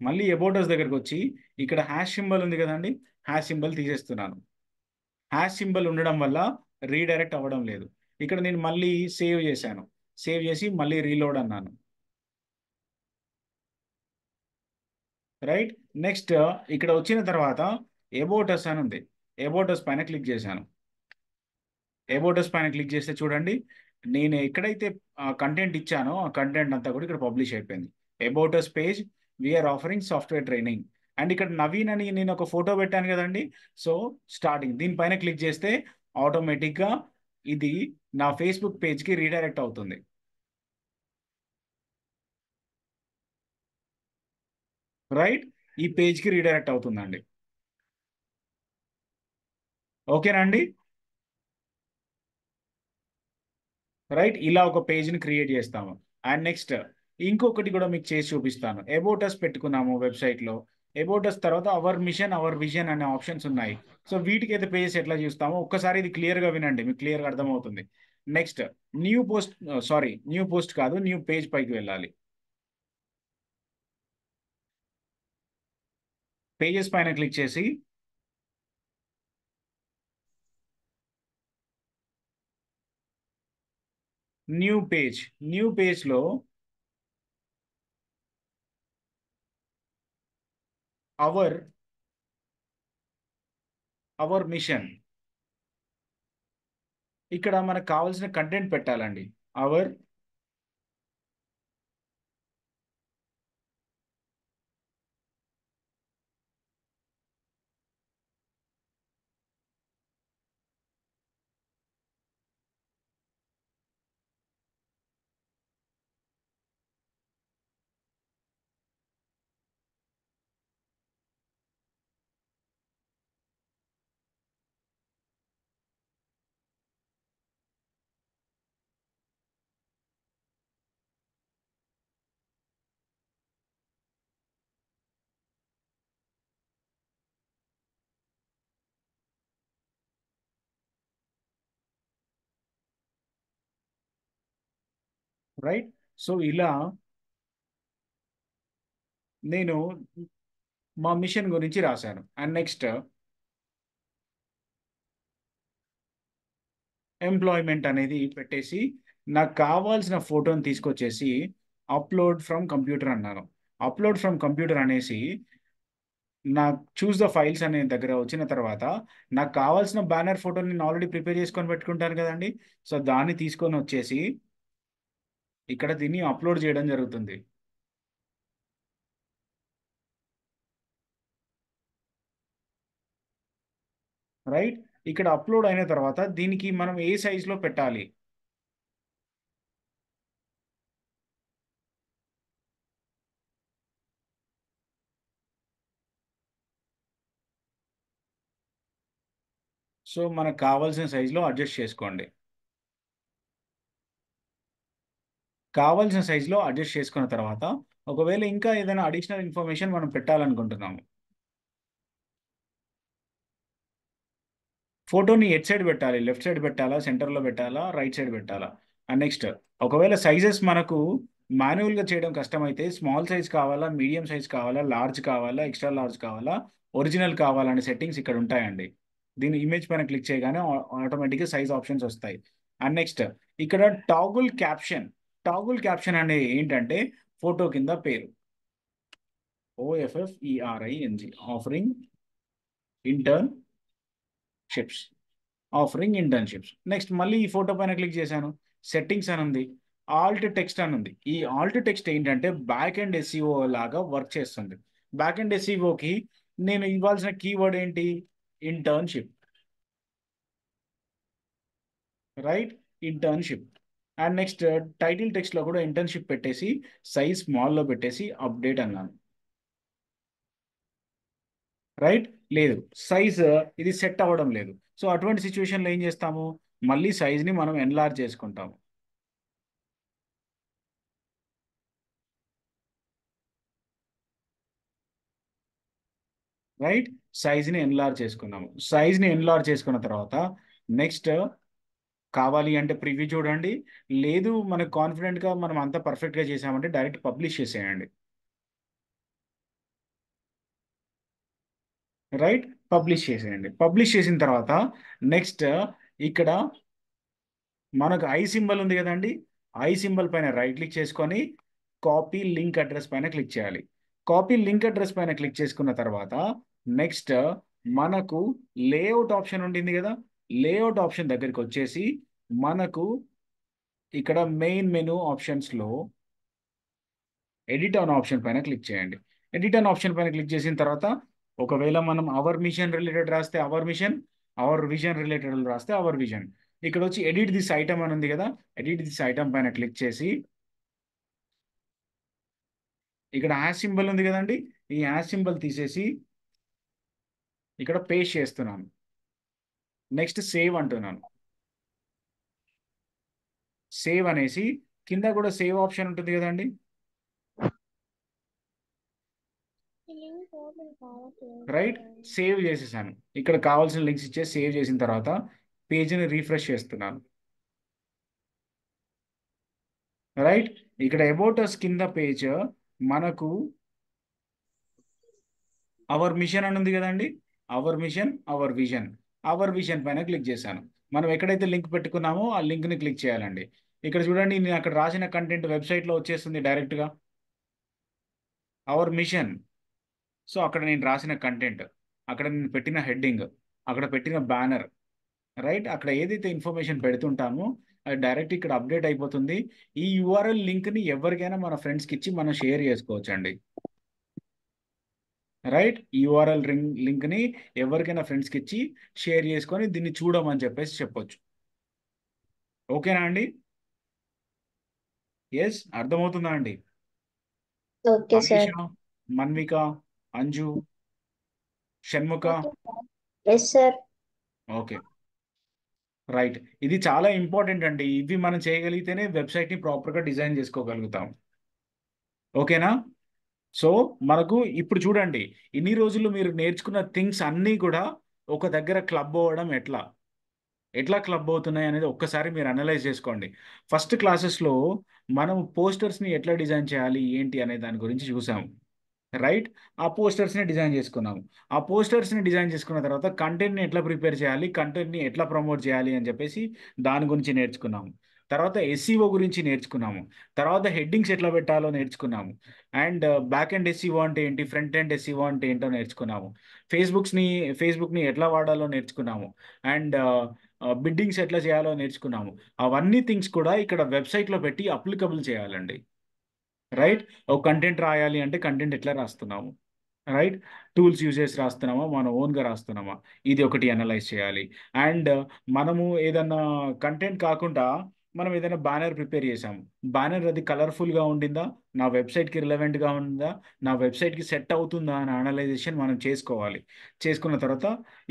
మళ్ళీ అబౌట్ అస్ దగ్గరకు వచ్చి ఇక్కడ హ్యాష్ సింబల్ ఉంది కదండి, హ్యాష్ సింబల్ తీసేస్తున్నాను. హ్యాష్ సింబల్ ఉండడం వల్ల రీడైరెక్ట్ అవ్వడం లేదు. ఇక్కడ నేను మళ్ళీ సేవ్ చేశాను. సేవ్ చేసి మళ్ళీ రీలోడ్ అన్నాను. రైట్. నెక్స్ట్ ఇక్కడ వచ్చిన తర్వాత అబౌట్ అస్ అని ఉంది. అబౌట్ అస్ పైన క్లిక్ చేశాను. అబౌట్ అస్ పైన క్లిక్ చేస్తే చూడండి, నేను ఎక్కడైతే కంటెంట్ ఇచ్చానో ఆ కంటెంట్ అంతా కూడా ఇక్కడ పబ్లిష్ అయిపోయింది. About us page, we are offering software training. And ఇక్కడ నవీన్ అని నేను ఒక ఫోటో పెట్టాను కదండి. సో స్టార్టింగ్ దీనిపైన క్లిక్ చేస్తే ఆటోమేటిక్గా ఇది నా ఫేస్బుక్ పేజ్కి రీడైరెక్ట్ అవుతుంది. రైట్, ఈ పేజ్కి రీడైరెక్ట్ అవుతుందండి. ఓకేనండి. రైట్, ఇలా ఒక పేజ్ని క్రియేట్ చేస్తాము. అండ్ నెక్స్ట్ ఇంకొకటి కూడా మీకు చేసి చూపిస్తాను. అబౌట్ అస్ పెట్టుకున్నాము వెబ్సైట్లో. అబౌట్ అస్ తర్వాత అవర్ మిషన్, అవర్ విజన్ అనే ఆప్షన్స్ ఉన్నాయి. సో వీటికి అయితే పేజెస్ ఎట్లా చూస్తామో ఒక్కసారి ఇది క్లియర్గా వినండి, మీకు క్లియర్గా అర్థమవుతుంది. Next new post, new post కాదు, న్యూ పేజ్ పైకి వెళ్ళాలి. పేజెస్ పైన క్లిక్ చేసి న్యూ పేజ్, న్యూ పేజ్లో అవర్ మిషన్, ఇక్కడ మనకు కావాల్సిన కంటెంట్ పెట్టాలండి. Hour right. సో ఇలా నేను మా మిషన్ గురించి రాశాను. అండ్ నెక్స్ట్ ఎంప్లాయ్మెంట్ అనేది పెట్టేసి నాకు కావాల్సిన ఫోటోని తీసుకొచ్చేసి అప్లోడ్ ఫ్రమ్ కంప్యూటర్ అన్నాను. అప్లోడ్ ఫ్రమ్ కంప్యూటర్ అనేసి నాకు చూస్ ద ఫైల్స్ అనే దగ్గర వచ్చిన తర్వాత నాకు కావాల్సిన బ్యానర్ ఫోటోని నేను ఆల్రెడీ ప్రిపేర్ చేసుకొని పెట్టుకుంటాను కదండి. సో దాన్ని తీసుకొని వచ్చేసి ఇక్కడ దీన్ని అప్లోడ్ చేయడం జరుగుతుంది. రైట్, ఇక్కడ అప్లోడ్ అయిన తర్వాత దీనికి మనం ఏ సైజులో పెట్టాలి, సో మనకు కావాల్సిన సైజులో అడ్జస్ట్ చేసుకోండి. కావాల్సిన సైజులో అడ్జస్ట్ చేసుకున్న తర్వాత ఒకవేళ ఇంకా ఏదైనా అడిషనల్ ఇన్ఫర్మేషన్ మనం పెట్టాలనుకుంటున్నాము, ఫోటోని ఎట్ సైడ్ పెట్టాలి, లెఫ్ట్ సైడ్ పెట్టాలా, సెంటర్లో పెట్టాలా, రైట్ సైడ్ పెట్టాలా. అండ్ నెక్స్ట్ ఒకవేళ సైజెస్ మనకు మాన్యువల్గా చేయడం కష్టమైతే స్మాల్ సైజ్ కావాలా, మీడియం సైజ్ కావాలా, లార్జ్ కావాలా, ఎక్స్ట్రా లార్జ్ కావాలా, ఒరిజినల్ కావాలనే సెట్టింగ్స్ ఇక్కడ ఉంటాయండి. దీని ఇమేజ్ పైన క్లిక్ చేయగానే ఆటోమేటిక్గా సైజ్ ఆప్షన్స్ వస్తాయి. అండ్ నెక్స్ట్ ఇక్కడ టాగుల్ క్యాప్షన్, టాగుల్ క్యాప్షన్ అనేది ఏంటంటే ఫోటో కింద పేరు OFFERING, offering internships, offering internships. Next మళ్ళీ ఈ ఫోటో పైన క్లిక్ చేశాను. సెట్టింగ్స్ అని ఉంది, ఆల్ట్ టెక్స్ట్ అని ఉంది. ఈ ఆల్ట్ టెక్స్ట్ ఏంటంటే బ్యాక్ అండ్ SEO లాగా వర్క్ చేస్తుంది. బ్యాక్ అండ్ SEOకి నేను ఇవ్వాల్సిన కీవర్డ్ ఏంటి, internship. Right, internship. And next title టెక్స్ట్లో కూడా ఇంటర్న్షిప్ పెట్టేసి సైజ్ స్మాల్లో పెట్టేసి అప్డేట్ అన్నాను. రైట్? లేదు. సైజ్ ఇది సెట్ అవ్వడం లేదు. సో అటువంటి సిచ్యువేషన్లో ఏం చేస్తాము? మళ్ళీ సైజ్ని మనం ఎన్లార్జ్ చేసుకుంటాము. రైట్? సైజ్ని ఎన్లార్జ్ చేసుకున్నాము. సైజ్ని ఎన్లార్జ్ చేసుకున్న తర్వాత నెక్స్ట్ కావాలి అంటే ప్రివ్యూ చూడండి. లేదు మనకు కాన్ఫిడెంట్గా మనం అంతా పర్ఫెక్ట్గా చేసామంటే డైరెక్ట్ పబ్లిష్ చేసేయండి. రైట్? పబ్లిష్ చేసేయండి. పబ్లిష్ చేసిన తర్వాత నెక్స్ట్ ఇక్కడ మనకు ఐ సింబల్ ఉంది కదండి. ఐ సింబల్ పైన రైట్ క్లిక్ చేసుకొని కాపీ లింక్ అడ్రస్ పైన క్లిక్ చేయాలి. కాపీ లింక్ అడ్రస్ పైన క్లిక్ చేసుకున్న తర్వాత నెక్స్ట్ మనకు లేఅవుట్ ఆప్షన్ ఉంటుంది కదా. లేఅవుట్ ఆప్షన్ దగ్గరికి వచ్చేసి మనకు ఇక్కడ మెయిన్ మెనూ ఆప్షన్స్లో ఎడిట్ ఆన్ ఆప్షన్ పైన క్లిక్ చేయండి. ఎడిట్ ఆన్ ఆప్షన్ పైన క్లిక్ చేసిన తర్వాత ఒకవేళ మనం అవర్ మిషన్ రిలేటెడ్ రాస్తే hour machine, hour vision related రాస్తే అవర్ విజన్. ఇక్కడ వచ్చి ఎడిట్ దిస్ ఐటమ్ అని ఉంది కదా. ఎడిట్ దిస్ ఐటమ్ పైన క్లిక్ చేసి ఇక్కడ హ్యాష్ సింబల్ ఉంది కదండి. ఈ హ్యాష్ సింబల్ తీసేసి ఇక్కడ పేస్ట్ చేస్తున్నాను. నెక్స్ట్ సేవ్ అంటున్నాను. సేవ్ అనేసి కింద కూడా సేవ్ ఆప్షన్ ఉంటుంది కదండి. రైట్? సేవ్ చేసేసాను. ఇక్కడ కావాల్సిన లింక్స్ ఇచ్చే సేవ్ చేసిన తర్వాత పేజీని రీఫ్రెష్ చేస్తున్నాను. రైట్? ఇక్కడ అబౌట్ అస్ కింద పేజ్ మనకు అవర్ మిషన్ అని ఉంది కదండి. Hour machine, hour vision. Hour vision పైన క్లిక్ చేశాను. మనం ఎక్కడైతే లింక్ పెట్టుకున్నామో ఆ లింక్ని క్లిక్ చేయాలండి. ఇక్కడ చూడండి నేను అక్కడ రాసిన కంటెంట్ వెబ్సైట్లో వచ్చేస్తుంది డైరెక్ట్గా. Hour machine. సో అక్కడ నేను రాసిన కంటెంట్, అక్కడ నేను పెట్టిన హెడ్డింగ్, అక్కడ పెట్టిన బ్యానర్, రైట్? అక్కడ ఏదైతే ఇన్ఫర్మేషన్ పెడుతుంటామో అది డైరెక్ట్ ఇక్కడ అప్డేట్ అయిపోతుంది. ఈ యూఆర్ఎల్ లింక్ని ఎవరికైనా మన ఫ్రెండ్స్కి ఇచ్చి మనం షేర్ చేసుకోవచ్చు అండి. రైట్? యూఆర్ఎల్ లింక్ని ఎవరికైనా ఫ్రెండ్స్కి ఇచ్చి షేర్ చేసుకొని దీన్ని చూడమని చెప్పేసి చెప్పొచ్చు. ఓకేనా అండి? ఎస్, అర్థమవుతుందా అండి?
Okay sir.
Manisha, Manvika, Anju, Shanmukha.
Yes sir.
Okay, right. ఇది చాలా ఇంపార్టెంట్ అండి. ఇవి మనం చేయగలిగితేనే వెబ్సైట్ని ప్రాపర్గా డిజైన్ చేసుకోగలుగుతాం. ఓకేనా? సో మనకు ఇప్పుడు చూడండి, ఇన్ని రోజులు మీరు నేర్చుకున్న థింగ్స్ అన్నీ కూడా ఒక దగ్గర క్లబ్ అవ్వడం ఎట్లా క్లబ్ అవుతున్నాయి అనేది ఒక్కసారి మీరు అనలైజ్ చేసుకోండి. ఫస్ట్ క్లాసెస్లో మనం పోస్టర్స్ని ఎట్లా డిజైన్ చేయాలి ఏంటి అనే దాని గురించి చూసాము. రైట్? ఆ పోస్టర్స్ని డిజైన్ చేసుకున్నాము. ఆ పోస్టర్స్ని డిజైన్ చేసుకున్న తర్వాత కంటెంట్ని ఎట్లా ప్రిపేర్ చేయాలి, కంటెంట్ని ఎట్లా ప్రమోట్ చేయాలి అని చెప్పేసి దాని గురించి నేర్చుకున్నాము. తర్వాత ఎస్ఈఓ గురించి నేర్చుకున్నాము. తర్వాత హెడ్డింగ్స్ ఎట్లా పెట్టాలో నేర్చుకున్నాము. అండ్ బ్యాక్ ఎండ్ ఎస్ఈఓ అంటే ఏంటి, ఫ్రంట్ ఎండ్ ఎస్ఈఓ అంటే ఏంటో నేర్చుకున్నాము. ఫేస్బుక్ని ఎట్లా వాడాలో నేర్చుకున్నాము. అండ్ బిడ్డింగ్స్ ఎట్లా చేయాలో నేర్చుకున్నాము. అవన్నీ థింగ్స్ కూడా ఇక్కడ వెబ్సైట్లో పెట్టి అప్లికబుల్ చేయాలండి. రైట్? ఒక కంటెంట్ రాయాలి అంటే కంటెంట్ ఎట్లా రాస్తున్నాము. రైట్? టూల్స్ యూజ్ చేసి రాస్తున్నామా, మన ఓన్గా రాస్తున్నామా, ఇది ఒకటి అనలైజ్ చేయాలి. అండ్ మనము ఏదన్నా కంటెంట్ కాకుండా మనం ఏదైనా బ్యానర్ ప్రిపేర్ చేసాము. బ్యానర్ అది కలర్ఫుల్గా ఉండిందా, నా వెబ్సైట్కి రిలవెంట్గా ఉందా, నా వెబ్సైట్కి సెట్ అవుతుందా అని అనలైజేషన్ మనం చేసుకోవాలి. చేసుకున్న తర్వాత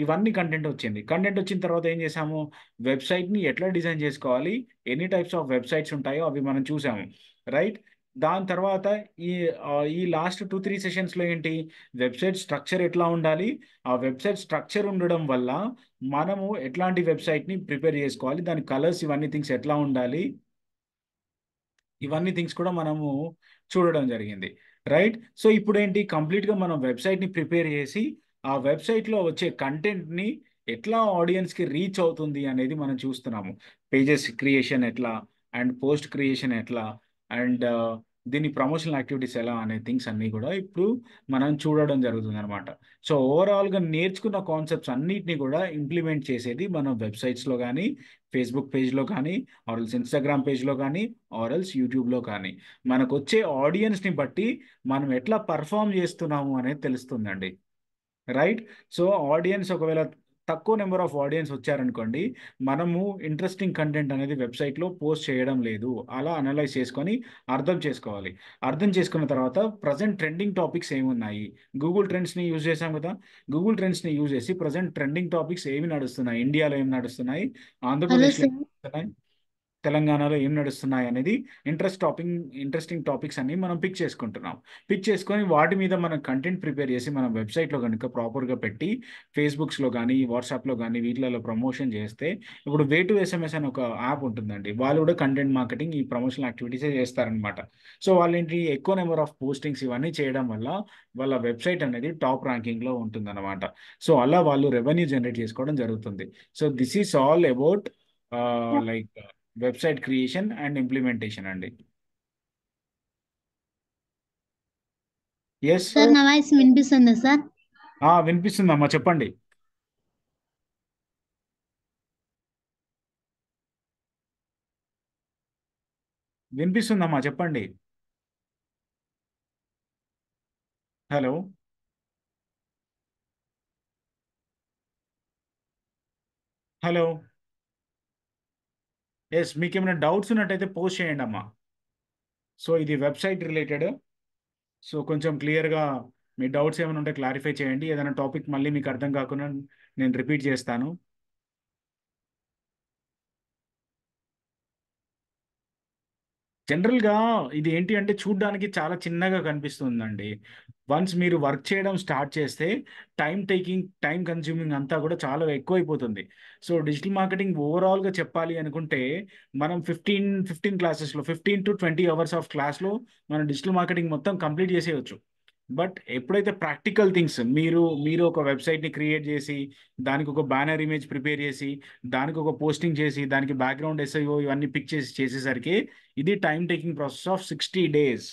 ఇవన్నీ కంటెంట్ వచ్చింది. కంటెంట్ వచ్చిన తర్వాత ఏం చేసాము, వెబ్సైట్ని ఎట్లా డిజైన్ చేసుకోవాలి, ఎన్ని టైప్స్ ఆఫ్ వెబ్సైట్స్ ఉంటాయో అవి మనం చూసాము. రైట్? దాని తర్వాత ఈ ఈ లాస్ట్ 2-3 సెషన్స్లో ఏంటి, వెబ్సైట్ స్ట్రక్చర్ ఎట్లా ఉండాలి, ఆ వెబ్సైట్ స్ట్రక్చర్ ఉండడం వల్ల మనము ఎట్లాంటి వెబ్సైట్ని ప్రిపేర్ చేసుకోవాలి, దాని కలర్స్ ఇవన్నీ థింగ్స్ ఎట్లా ఉండాలి, ఇవన్నీ థింగ్స్ కూడా మనము చూడడం జరిగింది. రైట్? సో ఇప్పుడు ఏంటి, కంప్లీట్గా మనం వెబ్సైట్ని ప్రిపేర్ చేసి ఆ వెబ్సైట్లో వచ్చే కంటెంట్ని ఎట్లా ఆడియన్స్కి రీచ్ అవుతుంది అనేది మనం చూస్తున్నాము. పేజెస్ క్రియేషన్ ఎట్లా, అండ్ పోస్ట్ క్రియేషన్ ఎట్లా, అండ్ దీని ప్రమోషనల్ యాక్టివిటీస్ ఎలా అనే థింగ్స్ అన్నీ కూడా ఇప్పుడు మనం చూడడం జరుగుతుంది అనమాట. సో ఓవరాల్గా నేర్చుకున్న కాన్సెప్ట్స్ అన్నిటిని కూడా ఇంప్లిమెంట్ చేసేది మనం వెబ్సైట్స్లో కానీ, ఫేస్బుక్ పేజ్లో కానీ, ఆర్ఎల్స్ ఇన్స్టాగ్రామ్ పేజ్లో కానీ, ఆర్ఎల్స్ యూట్యూబ్లో కానీ మనకు వచ్చే ఆడియన్స్ని బట్టి మనం ఎట్లా పర్ఫామ్ చేస్తున్నాము అనేది తెలుస్తుందండి. రైట్? సో ఆడియన్స్ ఒకవేళ తక్కువ నెంబర్ ఆఫ్ ఆడియన్స్ వచ్చారనుకోండి, మనము ఇంట్రెస్టింగ్ కంటెంట్ అనేది వెబ్సైట్లో పోస్ట్ చేయడం లేదు. అలా అనలైజ్ చేసుకొని అర్థం చేసుకోవాలి. అర్థం చేసుకున్న తర్వాత ప్రజెంట్ ట్రెండింగ్ టాపిక్స్ ఏమున్నాయి, గూగుల్ ట్రెండ్స్ని యూజ్ చేసాం కదా, గూగుల్ ట్రెండ్స్ని యూజ్ చేసి ప్రజెంట్ ట్రెండింగ్ టాపిక్స్ ఏమి నడుస్తున్నాయి, ఇండియాలో ఏమి నడుస్తున్నాయి,
హలో
ఆంధ్రప్రదేశ్లో ఏమి
సార్.
నడుస్తున్నాయి, తెలంగాణలో ఏం నడుస్తున్నాయి అనేది ఇంట్రెస్టింగ్ టాపిక్స్ అన్ని మనం పిక్ చేసుకుంటున్నాం. పిక్ చేసుకొని వాటి మీద మనం కంటెంట్ ప్రిపేర్ చేసి మనం వెబ్సైట్లో కనుక ప్రాపర్గా పెట్టి ఫేస్బుక్స్లో కానీ వాట్సాప్లో కానీ వీటిలలో ప్రమోషన్ చేస్తే, ఇప్పుడు వే టు ఎస్ఎంఎస్ అని ఒక యాప్ ఉంటుందండి, వాళ్ళు కూడా కంటెంట్ మార్కెటింగ్ ఈ ప్రమోషనల్ యాక్టివిటీసే చేస్తారనమాట. సో వాళ్ళేంటి ఎక్కువ నెంబర్ ఆఫ్ పోస్టింగ్స్ ఇవన్నీ చేయడం వల్ల వాళ్ళ వెబ్సైట్ అనేది టాప్ ర్యాంకింగ్లో ఉంటుందన్నమాట. సో అలా వాళ్ళు రెవెన్యూ జనరేట్ చేసుకోవడం జరుగుతుంది. So this is all about like website creation and implementation అండి. ఎస్,
సార్ నా వాయిస్ వినిపిస్తుందా సార్?
వినిపిస్తుందమ్మా, చెప్పండి. వినిపిస్తుందమ్మా, చెప్పండి. Hello, hello. ఎస్, మీకు ఏమైనా డౌట్స్ ఉన్నట్టయితే పోస్ట్ చేయండి అమ్మా. సో ఇది వెబ్సైట్ రిలేటెడ్, సో కొంచెం క్లియర్గా మీ డౌట్స్ ఏమైనా ఉంటే క్లారిఫై చేయండి. ఏదైనా టాపిక్ మళ్ళీ మీకు అర్థం కాకుండా నేను రిపీట్ చేస్తాను. జనరల్గా ఇది ఏంటి అంటే చూడ్డానికి చాలా చిన్నగా కనిపిస్తుందండి. వన్స్ మీరు వర్క్ చేయడం స్టార్ట్ చేస్తే టైం కన్స్యూమింగ్ అంతా కూడా చాలా ఎక్కువైపోతుంది. సో డిజిటల్ మార్కెటింగ్ ఓవరాల్గా చెప్పాలి అనుకుంటే మనం 15 క్లాసెస్లో 15 to 20 అవర్స్ ఆఫ్ క్లాస్లో మనం డిజిటల్ మార్కెటింగ్ మొత్తం కంప్లీట్ చేసేయచ్చు. బట్ ఎప్పుడైతే ప్రాక్టికల్ థింగ్స్ మీరు ఒక వెబ్సైట్ని క్రియేట్ చేసి దానికి ఒక బ్యానర్ ఇమేజ్ ప్రిపేర్ చేసి దానికి ఒక పోస్టింగ్ చేసి దానికి బ్యాక్గ్రౌండ్ ఎస్ఐఓ ఇవన్నీ పిక్ చేసేసరికి ఇది time taking process of 60 days,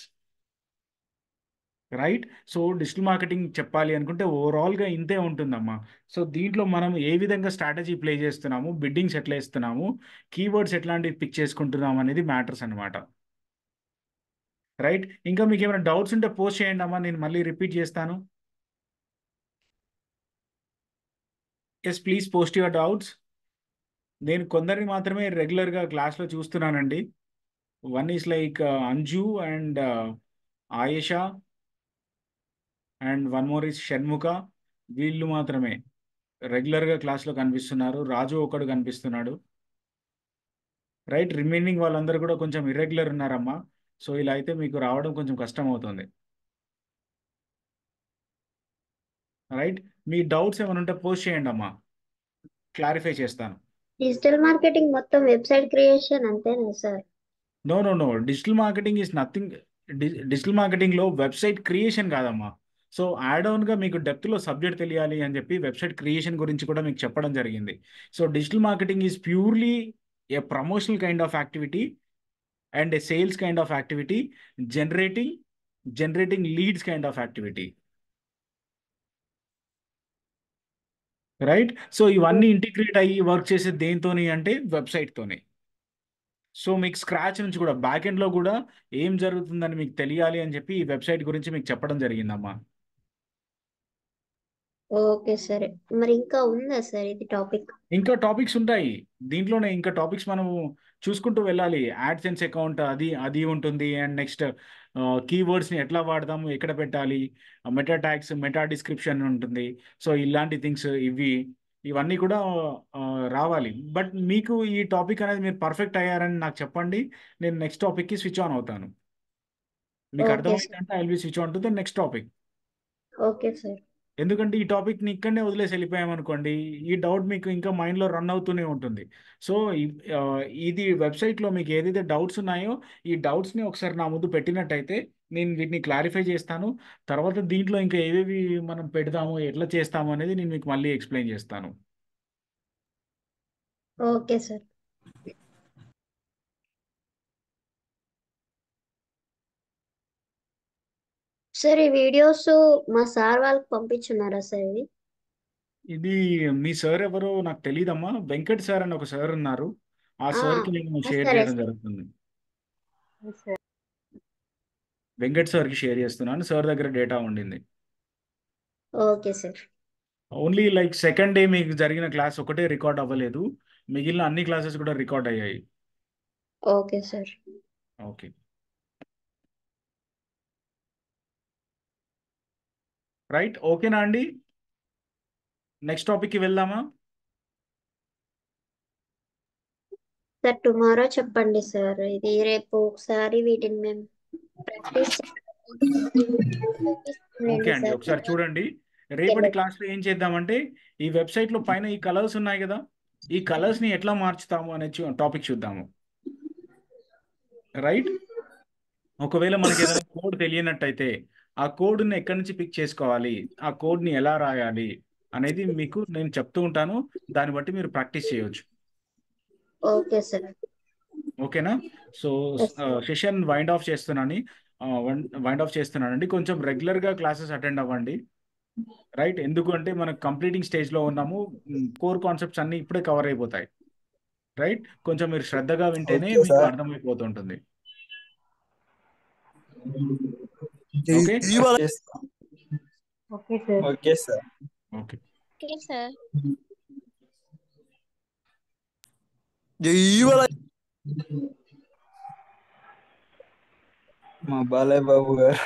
right? So digital marketing చెప్పాలి అనుకుంటే ఓవరాల్గా ఇంతే ఉంటుందమ్మా. సో దీంట్లో మనం ఏ విధంగా స్ట్రాటజీ ప్లే చేస్తున్నాము, బిడ్డింగ్స్ ఎట్లా ఇస్తున్నాము, కీవర్డ్స్ ఎట్లాంటివి పిక్ చేసుకుంటున్నాము అనేది మ్యాటర్స్ అనమాట, రైట్? ఇంకా మీకు ఏమైనా డౌట్స్ ఉంటే పోస్ట్ చేయండి అమ్మా, నేను మళ్ళీ రిపీట్ చేస్తాను. Yes, please post your doubts. నేను కొందరిని మాత్రమే రెగ్యులర్గా క్లాస్లో చూస్తున్నానండి. One is like Anju and Ayesha and one more is Shanmukha. వీళ్ళు మాత్రమే రెగ్యులర్గా క్లాస్లో కనిపిస్తున్నారు. రాజు ఒకడు కనిపిస్తున్నాడు, రైట్? రిమైనింగ్ వాళ్ళందరూ కూడా కొంచెం ఇర్రెగ్యులర్ ఉన్నారమ్మా. సో ఇలా అయితే మీకు రావడం కొంచెం కష్టం అవుతుంది, రైట్? మీ డౌట్స్ ఏమైనా ఉంటే పోస్ట్ చేయండి అమ్మా, క్లారిఫై చేస్తాను.
డిజిటల్ మార్కెటింగ్ మొత్తం వెబ్సైట్ క్రియేషన్ అంతేనా sir?
No, digital marketing is nothing. Digital మార్కెటింగ్లో వెబ్సైట్ క్రియేషన్ కాదమ్మా. సో యాడ్ ఆన్గా మీకు డెప్త్లో సబ్జెక్ట్ తెలియాలి అని చెప్పి వెబ్సైట్ క్రియేషన్ గురించి కూడా మీకు చెప్పడం జరిగింది. So digital marketing is purely A promotional kind of activity and A sales kind of activity, generating leads kind of activity, right? So ఇవన్నీ ఇంటిగ్రేట్ అయ్యి వర్క్ చేసే దేనితోని అంటే వెబ్సైట్తోని. సో మీకు స్క్రాచ్ నుంచి కూడా బ్యాక్ ఎండ్లో కూడా ఏం జరుగుతుందని మీకు తెలియాలి అని చెప్పి ఈ వెబ్సైట్ గురించి మీకు చెప్పడం జరిగిందమ్మా.
ఓకే సరే. మరి ఇంకా ఉందా సార్ ఇది టాపిక్?
ఇంకా టాపిక్స్ ఉంటాయి దీంట్లోనే, ఇంకా టాపిక్స్ మనము చూసుకుంటూ వెళ్ళాలి. యాడ్సెన్స్ అకౌంట్ అది ఉంటుంది, అండ్ నెక్స్ట్ కీవర్డ్స్ని ఎట్లా వాడదాము, ఎక్కడ పెట్టాలి, మెటా ట్యాగ్స్, మెటా డిస్క్రిప్షన్ ఉంటుంది. సో ఇలాంటి థింగ్స్ ఇవన్నీ కూడా రావాలి. బట్ మీకు ఈ టాపిక్ అనేది మీరు పర్ఫెక్ట్ అయ్యారని నాకు చెప్పండి, నేను నెక్స్ట్ టాపిక్కి స్విచ్ ఆన్ అవుతాను. మీకు
ఓకే సార్.
అర్థమైందంటే I will be switch on to the next topic.
Okay sir.
ఎందుకంటే ఈ టాపిక్ని ఇక్కడనే వదిలేసి వెళ్ళిపోయామనుకోండి, ఈ డౌట్ మీకు ఇంకా మైండ్లో రన్ అవుతూనే ఉంటుంది. సో ఇది వెబ్సైట్లో మీకు ఏదైతే డౌట్స్ ఉన్నాయో ఈ డౌట్స్ని ఒకసారి నా ముందు పెట్టినట్టయితే నేను వీటిని క్లారిఫై చేస్తాను. తర్వాత దీంట్లో ఇంకా ఏవేవి మనం పెడదాము, ఎట్లా చేస్తాము అనేది నేను మీకు మళ్ళీ ఎక్స్ప్లెయిన్ చేస్తాను.
Okay sir. సార్ ఈ వీడియోస్ మా సార్ వాళ్ళకి పంపించున్నారా సార్ ఇది?
ఇది మీ సార్ ఎవరో నాకు తెలియదమ్మా. వెంకట్ సార్ అని ఒక సార్ ఉన్నారు, ఆ సార్కి నేను షేర్
సరే
చేయడం
సార్.
జరుగుతుంది. వెంకట్ సార్కి షేర్ చేస్తున్నాను, సార్ దగ్గర డేటా ఉండింది.
Okay sir.
Only like second day మీకు జరిగిన క్లాస్ ఒకటే రికార్డ్ అవ్వలేదు, మిగిలిన అన్ని క్లాసెస్ కూడా రికార్డ్ అయ్యాయి.
Okay sir.
ఓకే. రైట్, ఓకేనా అండి? నెక్స్ట్ టాపిక్కి వెళ్దామా?
సార్ టుమారో చెప్పండి సార్. ఇది రేపు ఒకసారి వీటిని మేము ప్రాక్టీస్
ఓకే అండి,
సార్.
ఒకసారి చూడండి. రేపటి క్లాస్లో ఏం చేద్దామంటే, ఈ వెబ్సైట్లో పైన ఈ కలర్స్ ఉన్నాయి కదా, ఈ కలర్స్ని ఎట్లా మార్చుతాము అనే టాపిక్ చూద్దాము. రైట్, ఒకవేళ మనకి ఏదైనా కోడ్ తెలియనట్టయితే ఆ కోడ్ని ఎక్కడి నుంచి పిక్ చేసుకోవాలి, ఆ కోడ్ని ఎలా రాయాలి అనేది మీకు నేను చెప్తూ ఉంటాను. దాన్ని బట్టి మీరు ప్రాక్టీస్ చేయవచ్చు.
Okay sir.
ఓకేనా? So
Yes, sir.
Session wind off చేస్తున్నానండి. కొంచెం రెగ్యులర్గా క్లాసెస్ అటెండ్ అవ్వండి. రైట్, ఎందుకంటే మనం కంప్లీటింగ్ స్టేజ్లో ఉన్నాము. కోర్ కాన్సెప్ట్స్ అన్నీ ఇప్పుడే కవర్ అయిపోతాయి. రైట్, కొంచెం మీరు శ్రద్ధగా వింటేనే
ఓకే
మీకు
సార్.
అర్థమైపోతుంటుంది.
Jai
okay
Bala
okay sir.
Okay sir.
Okay.
Okay sir.
Jai Bala మా బాలయ్య బాబు గారు